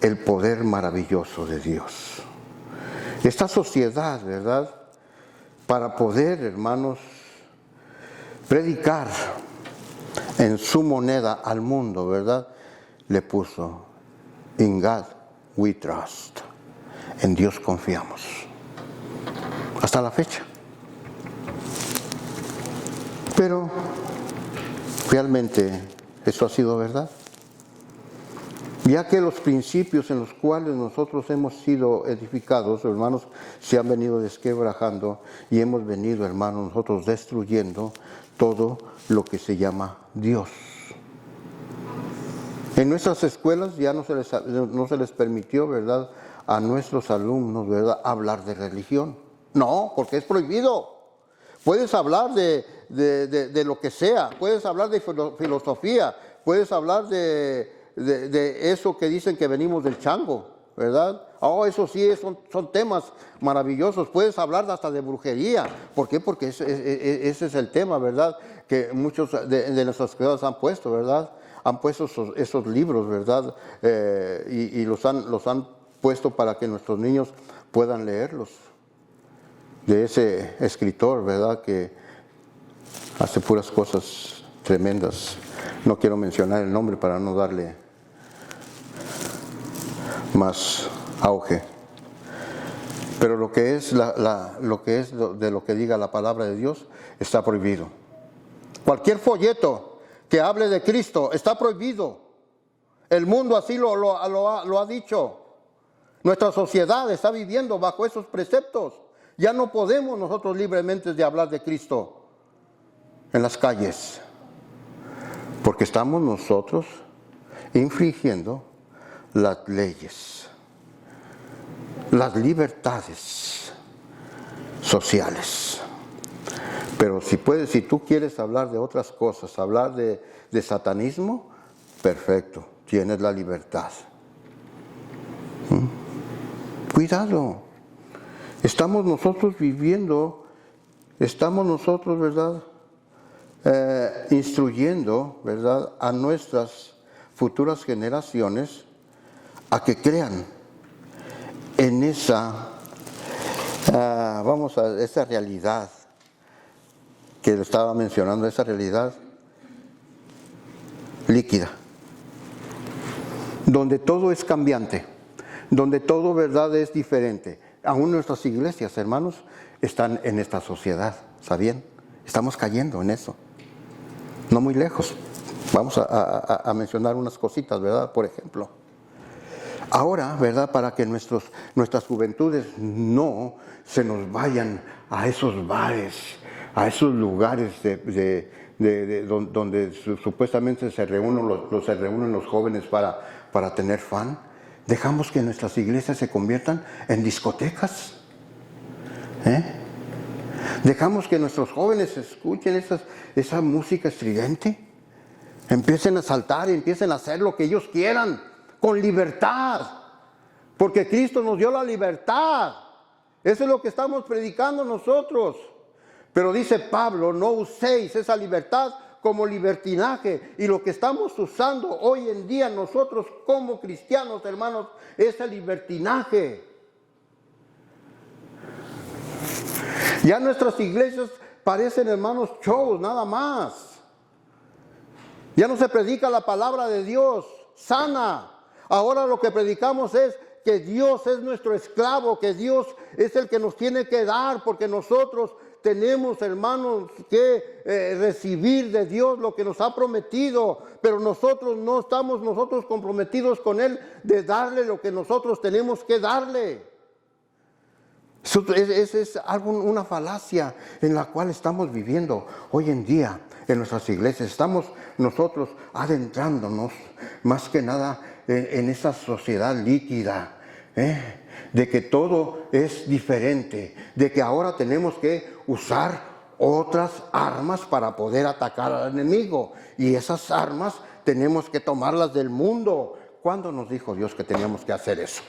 el poder maravilloso de Dios. Esta sociedad, ¿verdad?, para poder, hermanos, predicar en su moneda al mundo, ¿verdad?, le puso In God we trust. En Dios confiamos. Hasta la fecha. Pero realmente eso ha sido verdad. Ya que los principios en los cuales nosotros hemos sido edificados, hermanos, se han venido desquebrajando y hemos venido, hermanos, nosotros destruyendo todo lo que se llama Dios. En nuestras escuelas ya no se les permitió, ¿verdad?, a nuestros alumnos, ¿verdad?, hablar de religión. No, porque es prohibido. Puedes hablar de lo que sea, puedes hablar de filosofía, puedes hablar de eso que dicen que venimos del chango, ¿verdad? Oh, eso sí, son temas maravillosos. Puedes hablar hasta de brujería. ¿Por qué? Porque ese es el tema, ¿verdad?, que muchos de nuestras escuelas han puesto, ¿verdad? Han puesto esos libros, ¿verdad? Y los han puesto para que nuestros niños puedan leerlos. De ese escritor, ¿verdad?, que hace puras cosas tremendas. No quiero mencionar el nombre para no darle más auge. Pero lo que es de lo que diga la palabra de Dios está prohibido. Cualquier folleto que hable de Cristo está prohibido. El mundo así lo ha dicho. Nuestra sociedad está viviendo bajo esos preceptos. Ya no podemos nosotros libremente de hablar de Cristo en las calles, porque estamos nosotros infringiendo las leyes, las libertades sociales. Pero si tú quieres hablar de otras cosas, hablar de satanismo, perfecto, tienes la libertad. Cuidado. Estamos nosotros viviendo, ¿verdad?, instruyendo, ¿verdad?, a nuestras futuras generaciones a que crean en esa, esa realidad que le estaba mencionando, esa realidad líquida, donde todo es cambiante, donde todo, verdad, es diferente. Aún nuestras iglesias, hermanos, están en esta sociedad, ¿sabían? Estamos cayendo en eso. No muy lejos. Vamos a mencionar unas cositas, ¿verdad? Por ejemplo, ahora, ¿verdad? Para que nuestras juventudes no se nos vayan a esos bares, a esos lugares donde supuestamente se reúnen los jóvenes para tener fan. Dejamos que nuestras iglesias se conviertan en discotecas. Dejamos que nuestros jóvenes escuchen esa música estridente. Empiecen a saltar y empiecen a hacer lo que ellos quieran, con libertad. Porque Cristo nos dio la libertad. Eso es lo que estamos predicando nosotros. Pero dice Pablo, no uséis esa libertad como libertinaje. Y lo que estamos usando hoy en día nosotros como cristianos, hermanos, es el libertinaje. Ya nuestras iglesias parecen, hermanos, shows, nada más. Ya no se predica la palabra de Dios sana. Ahora lo que predicamos es que Dios es nuestro esclavo, que Dios es el que nos tiene que dar, porque nosotros tenemos, hermanos, que recibir de Dios lo que nos ha prometido, pero nosotros no estamos comprometidos con Él de darle lo que nosotros tenemos que darle. Esa es una falacia en la cual estamos viviendo hoy en día en nuestras iglesias. Estamos nosotros adentrándonos más que nada en esa sociedad líquida, de que todo es diferente, de que ahora tenemos que usar otras armas para poder atacar al enemigo, y esas armas tenemos que tomarlas del mundo. ¿Cuándo nos dijo Dios que teníamos que hacer eso?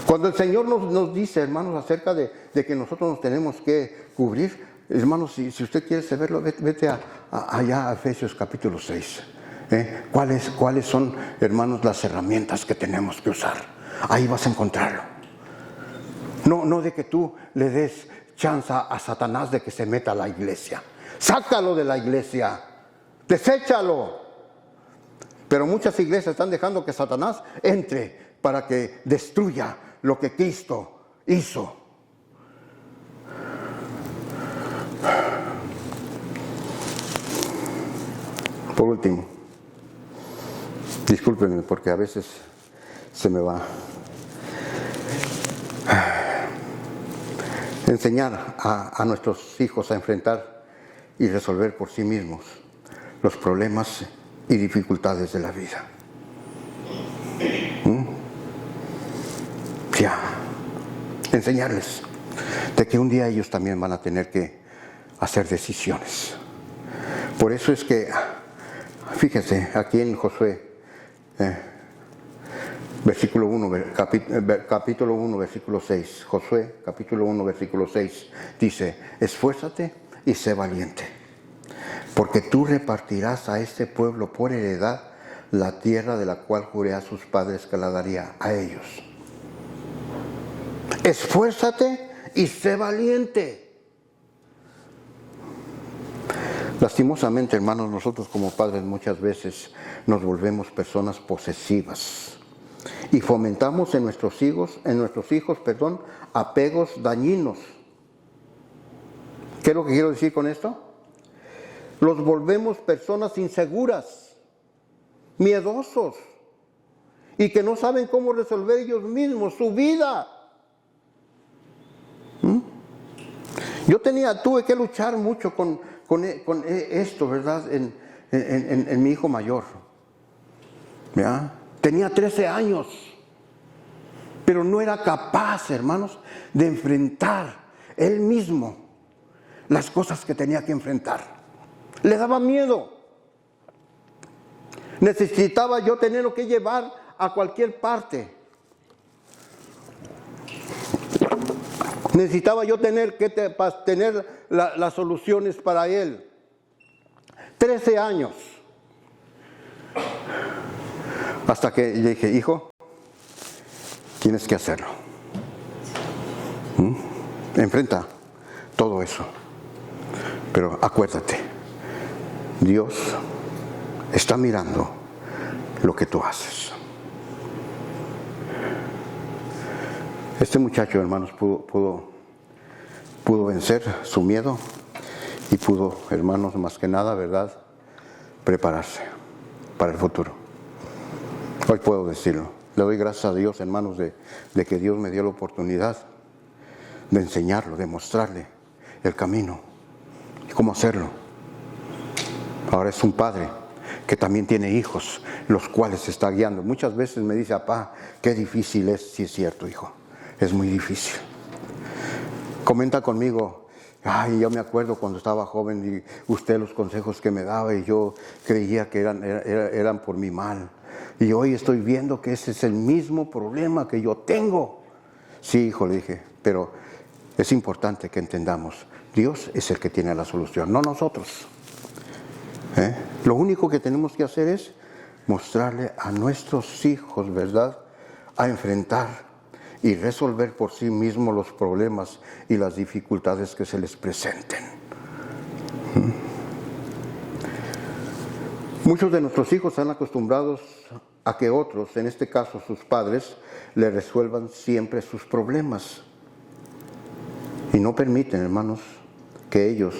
Cuando el Señor nos dice, hermanos, acerca de que nosotros nos tenemos que cubrir, hermanos, si usted quiere saberlo, vete allá a Efesios capítulo 6. ¿Cuáles son, hermanos, las herramientas que tenemos que usar? Ahí vas a encontrarlo. No de que tú le des chance a Satanás de que se meta a la iglesia. Sácalo de la iglesia. Deséchalo. Pero muchas iglesias están dejando que Satanás entre para que destruya lo que Cristo hizo. Por último, discúlpenme porque a veces se me va. Enseñar a nuestros hijos a enfrentar y resolver por sí mismos los problemas y dificultades de la vida. Ya, enseñarles de que un día ellos también van a tener que hacer decisiones. Por eso es que, fíjense, aquí en Josué, versículo 1, capítulo 1, versículo 6, Josué, capítulo 1, versículo 6, dice: esfuérzate y sé valiente, porque tú repartirás a este pueblo por heredad la tierra de la cual juré a sus padres que la daría a ellos. Esfuérzate y sé valiente. Lastimosamente, hermanos, nosotros como padres muchas veces nos volvemos personas posesivas y fomentamos en nuestros hijos, apegos dañinos. ¿Qué es lo que quiero decir con esto? Los volvemos personas inseguras, miedosos, y que no saben cómo resolver ellos mismos su vida. Tuve que luchar mucho con esto, ¿verdad? En mi hijo mayor. ¿Ya? Tenía 13 años, pero no era capaz, hermanos, de enfrentar él mismo las cosas que tenía que enfrentar. Le daba miedo. Necesitaba yo tenerlo que llevar a cualquier parte. Necesitaba yo tener las soluciones para él. 13 años. Hasta que le dije, hijo, tienes que hacerlo. Enfrenta todo eso. Pero acuérdate, Dios está mirando lo que tú haces. Este muchacho, hermanos, pudo vencer su miedo y pudo, hermanos, más que nada, ¿verdad?, prepararse para el futuro. Hoy puedo decirlo. Le doy gracias a Dios, hermanos, de que Dios me dio la oportunidad de enseñarlo, de mostrarle el camino y cómo hacerlo. Ahora es un padre que también tiene hijos, los cuales se está guiando. Muchas veces me dice, papá, qué difícil es. Sí, es cierto, hijo, es muy difícil. Comenta conmigo, ay, yo me acuerdo cuando estaba joven y usted los consejos que me daba y yo creía que eran por mi mal. Y hoy estoy viendo que ese es el mismo problema que yo tengo. Sí, hijo, le dije, pero es importante que entendamos, Dios es el que tiene la solución, no nosotros. Lo único que tenemos que hacer es mostrarle a nuestros hijos, ¿verdad?, a enfrentar y resolver por sí mismos los problemas y las dificultades que se les presenten. Muchos de nuestros hijos están acostumbrados a que otros, en este caso sus padres, le resuelvan siempre sus problemas. Y no permiten, hermanos, que ellos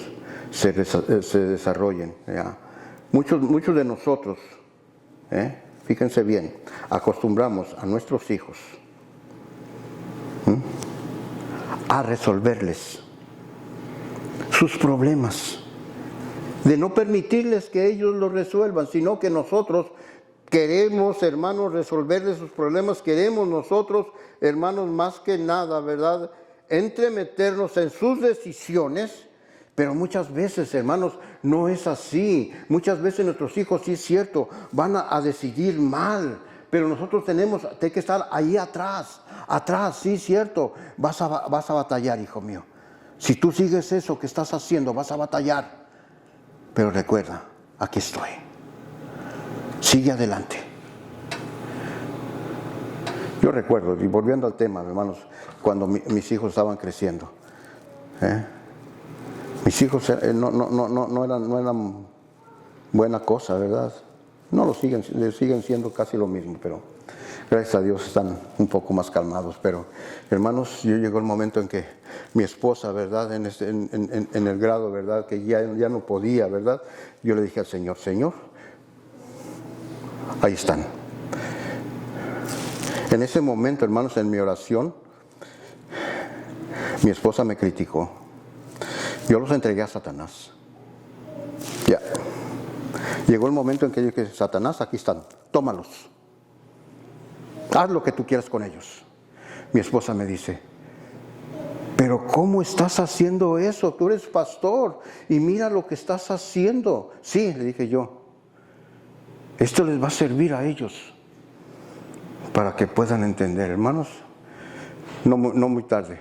se desarrollen. ¿Ya? Muchos de nosotros, fíjense bien, acostumbramos a nuestros hijos a resolverles sus problemas, de no permitirles que ellos lo resuelvan, sino que nosotros queremos, hermanos, resolverles sus problemas. Queremos nosotros, hermanos, más que nada, ¿verdad?, entremeternos en sus decisiones. Pero muchas veces, hermanos, no es así. Muchas veces nuestros hijos, sí es cierto, van a decidir mal, pero nosotros tenemos que estar ahí atrás, sí es cierto, vas a batallar, hijo mío. Si tú sigues eso que estás haciendo, vas a batallar. Pero recuerda, aquí estoy. Sigue adelante. Yo recuerdo, y volviendo al tema, hermanos, cuando mis hijos estaban creciendo, mis hijos no eran buena cosa, ¿verdad? No lo siguen siendo casi lo mismo, pero gracias a Dios están un poco más calmados. Pero, hermanos, llegó el momento en que mi esposa, ¿verdad?, en el grado, ¿verdad?, que ya no podía, ¿verdad? Yo le dije al Señor, Señor, ahí están. En ese momento, hermanos, en mi oración, mi esposa me criticó. Yo los entregué a Satanás. Ya. Llegó el momento en que yo dije, Satanás, aquí están, tómalos. Haz lo que tú quieras con ellos. Mi esposa me dice, pero ¿cómo estás haciendo eso? Tú eres pastor y mira lo que estás haciendo. Sí, le dije yo, esto les va a servir a ellos para que puedan entender. Hermanos, no muy tarde,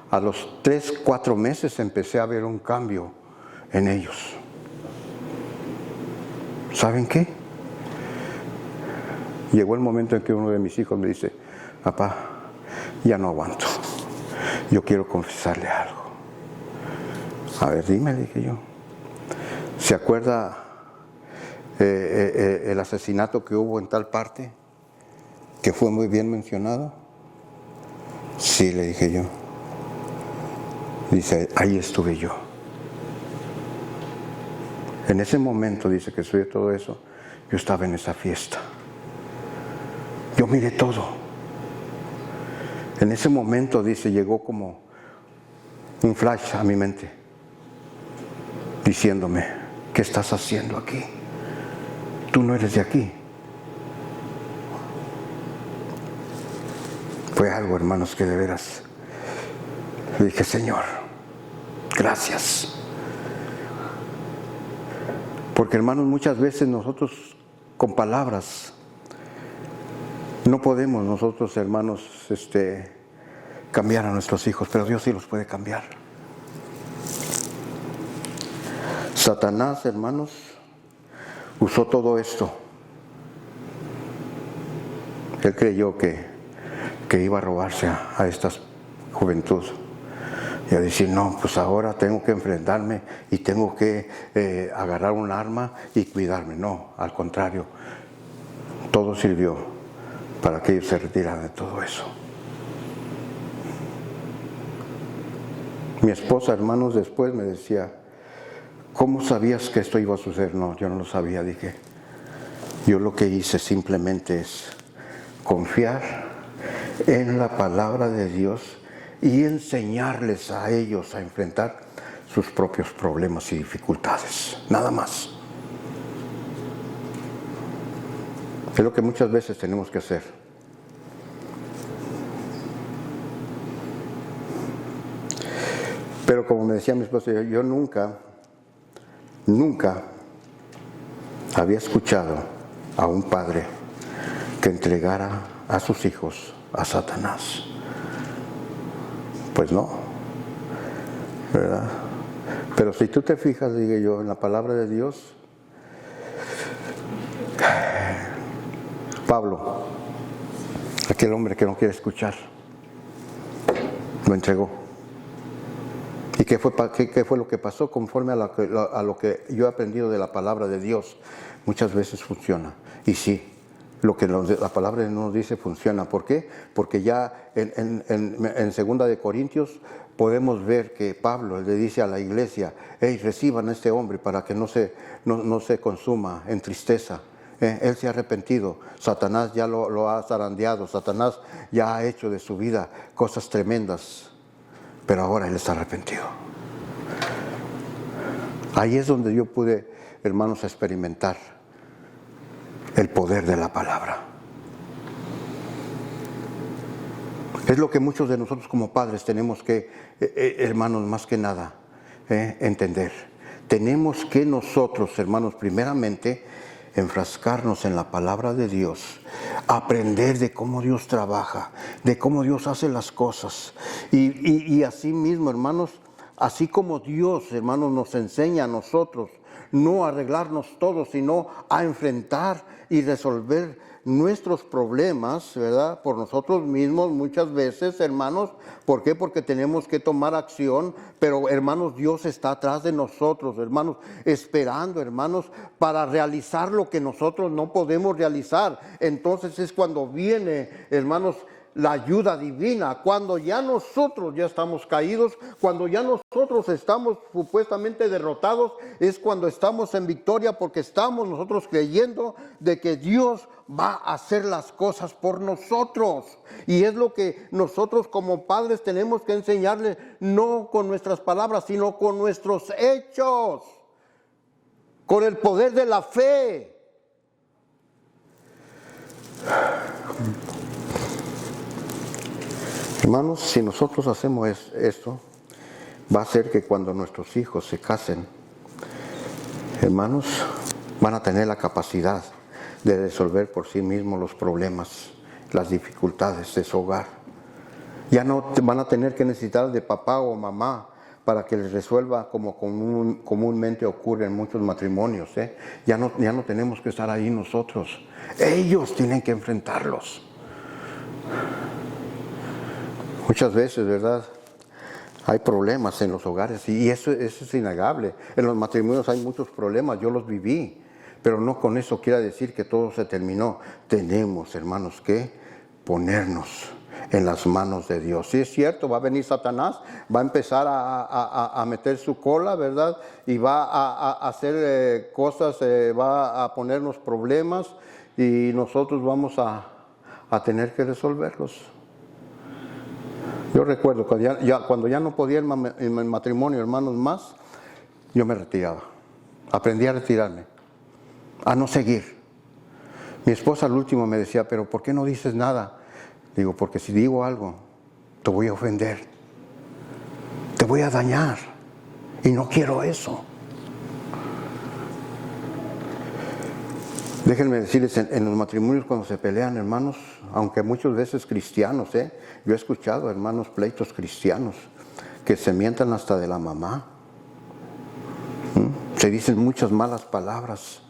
a los 3-4 meses empecé a ver un cambio en ellos. ¿Saben qué? Llegó el momento en que uno de mis hijos me dice, papá, ya no aguanto, yo quiero confesarle algo. A ver, dime, le dije yo. ¿Se acuerda el asesinato que hubo en tal parte? Que fue muy bien mencionado. Sí, le dije yo. Dice, ahí estuve yo. En ese momento, dice, que sucedió todo eso, yo estaba en esa fiesta. Yo miré todo. En ese momento, dice, llegó como un flash a mi mente, diciéndome, ¿qué estás haciendo aquí? Tú no eres de aquí. Fue algo, hermanos, que de veras le dije, Señor, gracias. Porque, hermanos, muchas veces nosotros con palabras no podemos nosotros, hermanos, cambiar a nuestros hijos, pero Dios sí los puede cambiar. Satanás, hermanos, usó todo esto Él creyó que iba a robarse a esta juventud y a decir, no, pues ahora tengo que enfrentarme y tengo que agarrar un arma y cuidarme. No, al contrario, todo sirvió para que ellos se retiraran de todo eso. Mi esposa, hermanos, después me decía, ¿cómo sabías que esto iba a suceder? No, yo no lo sabía, dije. Yo lo que hice simplemente es confiar en la palabra de Dios y enseñarles a ellos a enfrentar sus propios problemas y dificultades. Nada más. Es lo que muchas veces tenemos que hacer. Pero como me decía mi esposa, yo nunca había escuchado a un padre que entregara a sus hijos a Satanás. Pues no, ¿verdad? Pero si tú te fijas, digo yo, en la palabra de Dios, Pablo, aquel hombre que no quiere escuchar, lo entregó. ¿Y qué fue lo que pasó? Conforme a lo que yo he aprendido de la palabra de Dios, muchas veces funciona. Y sí, lo que la palabra nos dice funciona. ¿Por qué? Porque ya en 2 de Corintios podemos ver que Pablo le dice a la iglesia, hey, reciban a este hombre para que no se consuma en tristeza. Él se ha arrepentido, Satanás ya lo ha zarandeado, Satanás ya ha hecho de su vida cosas tremendas, pero ahora él está arrepentido. Ahí es donde yo pude, hermanos, experimentar el poder de la palabra. Es lo que muchos de nosotros como padres tenemos que, hermanos, más que nada, entender. Tenemos que nosotros, hermanos, primeramente, enfrascarnos en la palabra de Dios, aprender de cómo Dios trabaja, de cómo Dios hace las cosas. Y así mismo, hermanos, así como Dios, hermanos, nos enseña a nosotros no a arreglarnos todos, sino a enfrentar y resolver nuestros problemas, ¿verdad? Por nosotros mismos muchas veces, hermanos. ¿Por qué? Porque tenemos que tomar acción, pero hermanos, Dios está atrás de nosotros, hermanos, esperando, hermanos, para realizar lo que nosotros no podemos realizar. Entonces es cuando viene, hermanos, la ayuda divina, cuando ya nosotros ya estamos caídos, cuando ya nosotros estamos supuestamente derrotados, es cuando estamos en victoria, porque estamos nosotros creyendo de que Dios va a hacer las cosas por nosotros. Y es lo que nosotros como padres tenemos que enseñarles, no con nuestras palabras, sino con nuestros hechos, con el poder de la fe. Hermanos, si nosotros hacemos esto, va a ser que cuando nuestros hijos se casen, hermanos, van a tener la capacidad de resolver por sí mismos los problemas, las dificultades de su hogar. Ya no van a tener que necesitar de papá o mamá para que les resuelva como comúnmente ocurre en muchos matrimonios. Ya no tenemos que estar ahí nosotros. Ellos tienen que enfrentarlos. Muchas veces, ¿verdad? Hay problemas en los hogares y eso es innegable. En los matrimonios hay muchos problemas, yo los viví, pero no con eso quiera decir que todo se terminó. Tenemos, hermanos, que ponernos en las manos de Dios. Sí, es cierto, va a venir Satanás, va a empezar a meter su cola, ¿verdad? Y va a hacer cosas, va a ponernos problemas y nosotros vamos a tener que resolverlos. Yo recuerdo cuando ya no podía en el matrimonio, hermanos, más, yo me retiraba. Aprendí a retirarme, a no seguir. Mi esposa al último me decía, pero ¿por qué no dices nada? Digo, porque si digo algo, te voy a ofender, te voy a dañar, y no quiero eso. Déjenme decirles, en los matrimonios cuando se pelean, hermanos, aunque muchas veces cristianos, yo he escuchado, hermanos, pleitos cristianos que se mientan hasta de la mamá. Se dicen muchas malas palabras.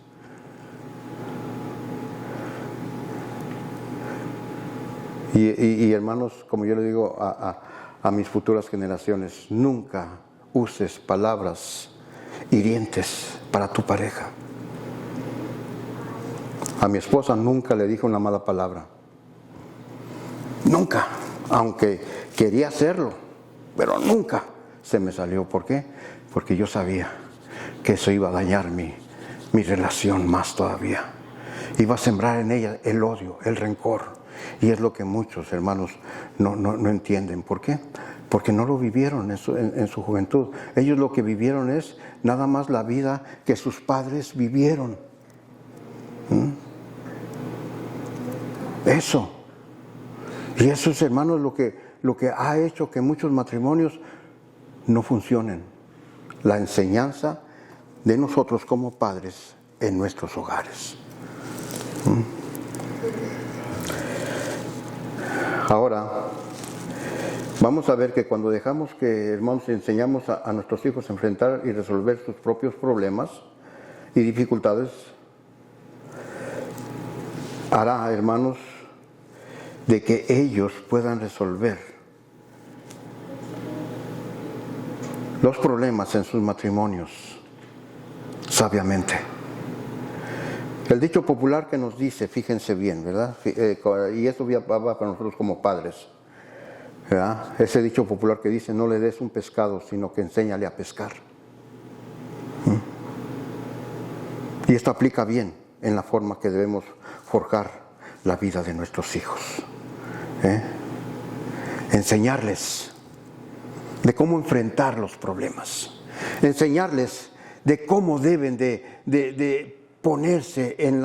Y hermanos, como yo le digo a mis futuras generaciones, nunca uses palabras hirientes para tu pareja. A mi esposa nunca le dije una mala palabra. Nunca, aunque quería hacerlo, pero nunca se me salió. ¿Por qué? Porque yo sabía que eso iba a dañar mi relación más todavía. Iba a sembrar en ella el odio, el rencor. Y es lo que muchos hermanos no entienden. ¿Por qué? Porque no lo vivieron en su juventud. Ellos lo que vivieron es nada más la vida que sus padres vivieron. Eso. Y eso es, hermanos, lo que ha hecho que muchos matrimonios no funcionen. La enseñanza de nosotros como padres en nuestros hogares. Ahora, vamos a ver que cuando dejamos que, hermanos, enseñamos a nuestros hijos a enfrentar y resolver sus propios problemas y dificultades, hará, hermanos, de que ellos puedan resolver los problemas en sus matrimonios sabiamente. El dicho popular que nos dice, fíjense bien, ¿verdad? Y esto va para nosotros como padres, ¿verdad? Ese dicho popular que dice, no le des un pescado, sino que enséñale a pescar. Y esto aplica bien en la forma que debemos forjar la vida de nuestros hijos. Enseñarles de cómo enfrentar los problemas. Enseñarles de cómo deben de ponerse en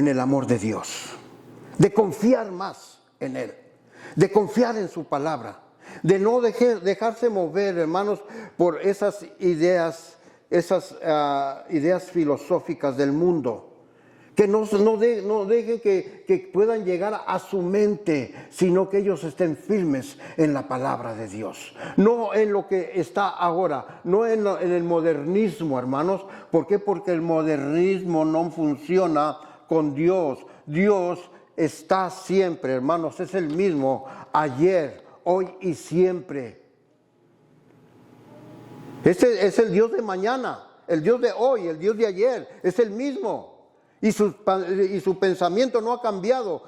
el amor de Dios, de confiar más en Él, de confiar en su palabra, de no dejarse mover, hermanos, por esas ideas filosóficas del mundo, que no dejen que puedan llegar a su mente, sino que ellos estén firmes en la palabra de Dios, no en lo que está ahora, no en el modernismo, hermanos. ¿Por qué? Porque el modernismo no funciona con Dios. Dios está siempre, hermanos, es el mismo ayer, hoy y siempre. Este es el Dios de mañana, el Dios de hoy, el Dios de ayer, es el mismo. Y su pensamiento no ha cambiado,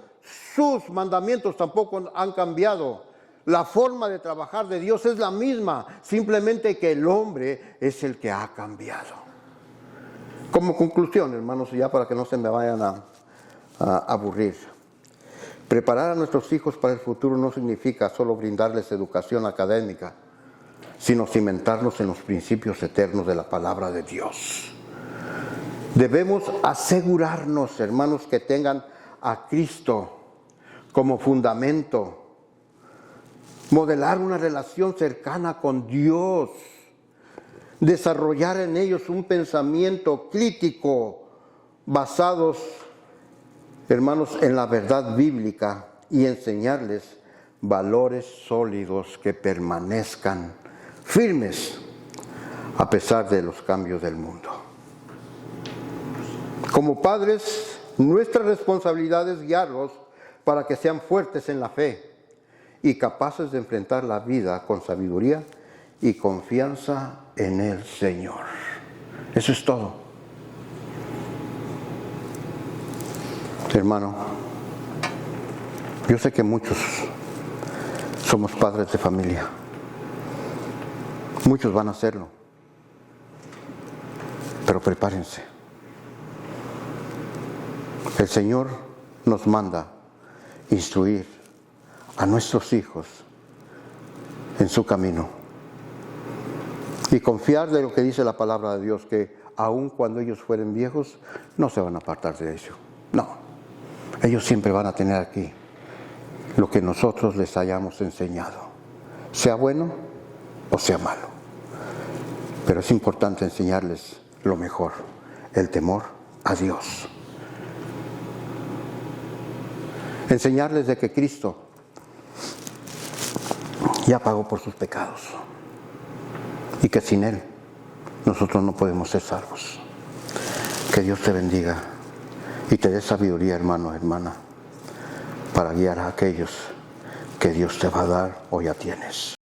sus mandamientos tampoco han cambiado. La forma de trabajar de Dios es la misma, simplemente que el hombre es el que ha cambiado. Como conclusión, hermanos, ya para que no se me vayan a aburrir, preparar a nuestros hijos para el futuro no significa solo brindarles educación académica, sino cimentarlos en los principios eternos de la palabra de Dios. Debemos asegurarnos, hermanos, que tengan a Cristo como fundamento, modelar una relación cercana con Dios, desarrollar en ellos un pensamiento crítico basados, hermanos, en la verdad bíblica y enseñarles valores sólidos que permanezcan firmes a pesar de los cambios del mundo. Como padres, nuestra responsabilidad es guiarlos para que sean fuertes en la fe y capaces de enfrentar la vida con sabiduría y confianza en el Señor. Eso es todo. Hermano, yo sé que muchos somos padres de familia. Muchos van a hacerlo. Pero prepárense. El Señor nos manda instruir a nuestros hijos en su camino y confiar de lo que dice la palabra de Dios, que aun cuando ellos fueren viejos no se van a apartar de ello. No, ellos siempre van a tener aquí lo que nosotros les hayamos enseñado, sea bueno o sea malo. Pero es importante enseñarles lo mejor, el temor a Dios. Enseñarles de que Cristo ya pagó por sus pecados y que sin Él nosotros no podemos ser salvos. Que Dios te bendiga y te dé sabiduría, hermano, hermana, para para guiar a aquellos que Dios te va a dar o ya tienes.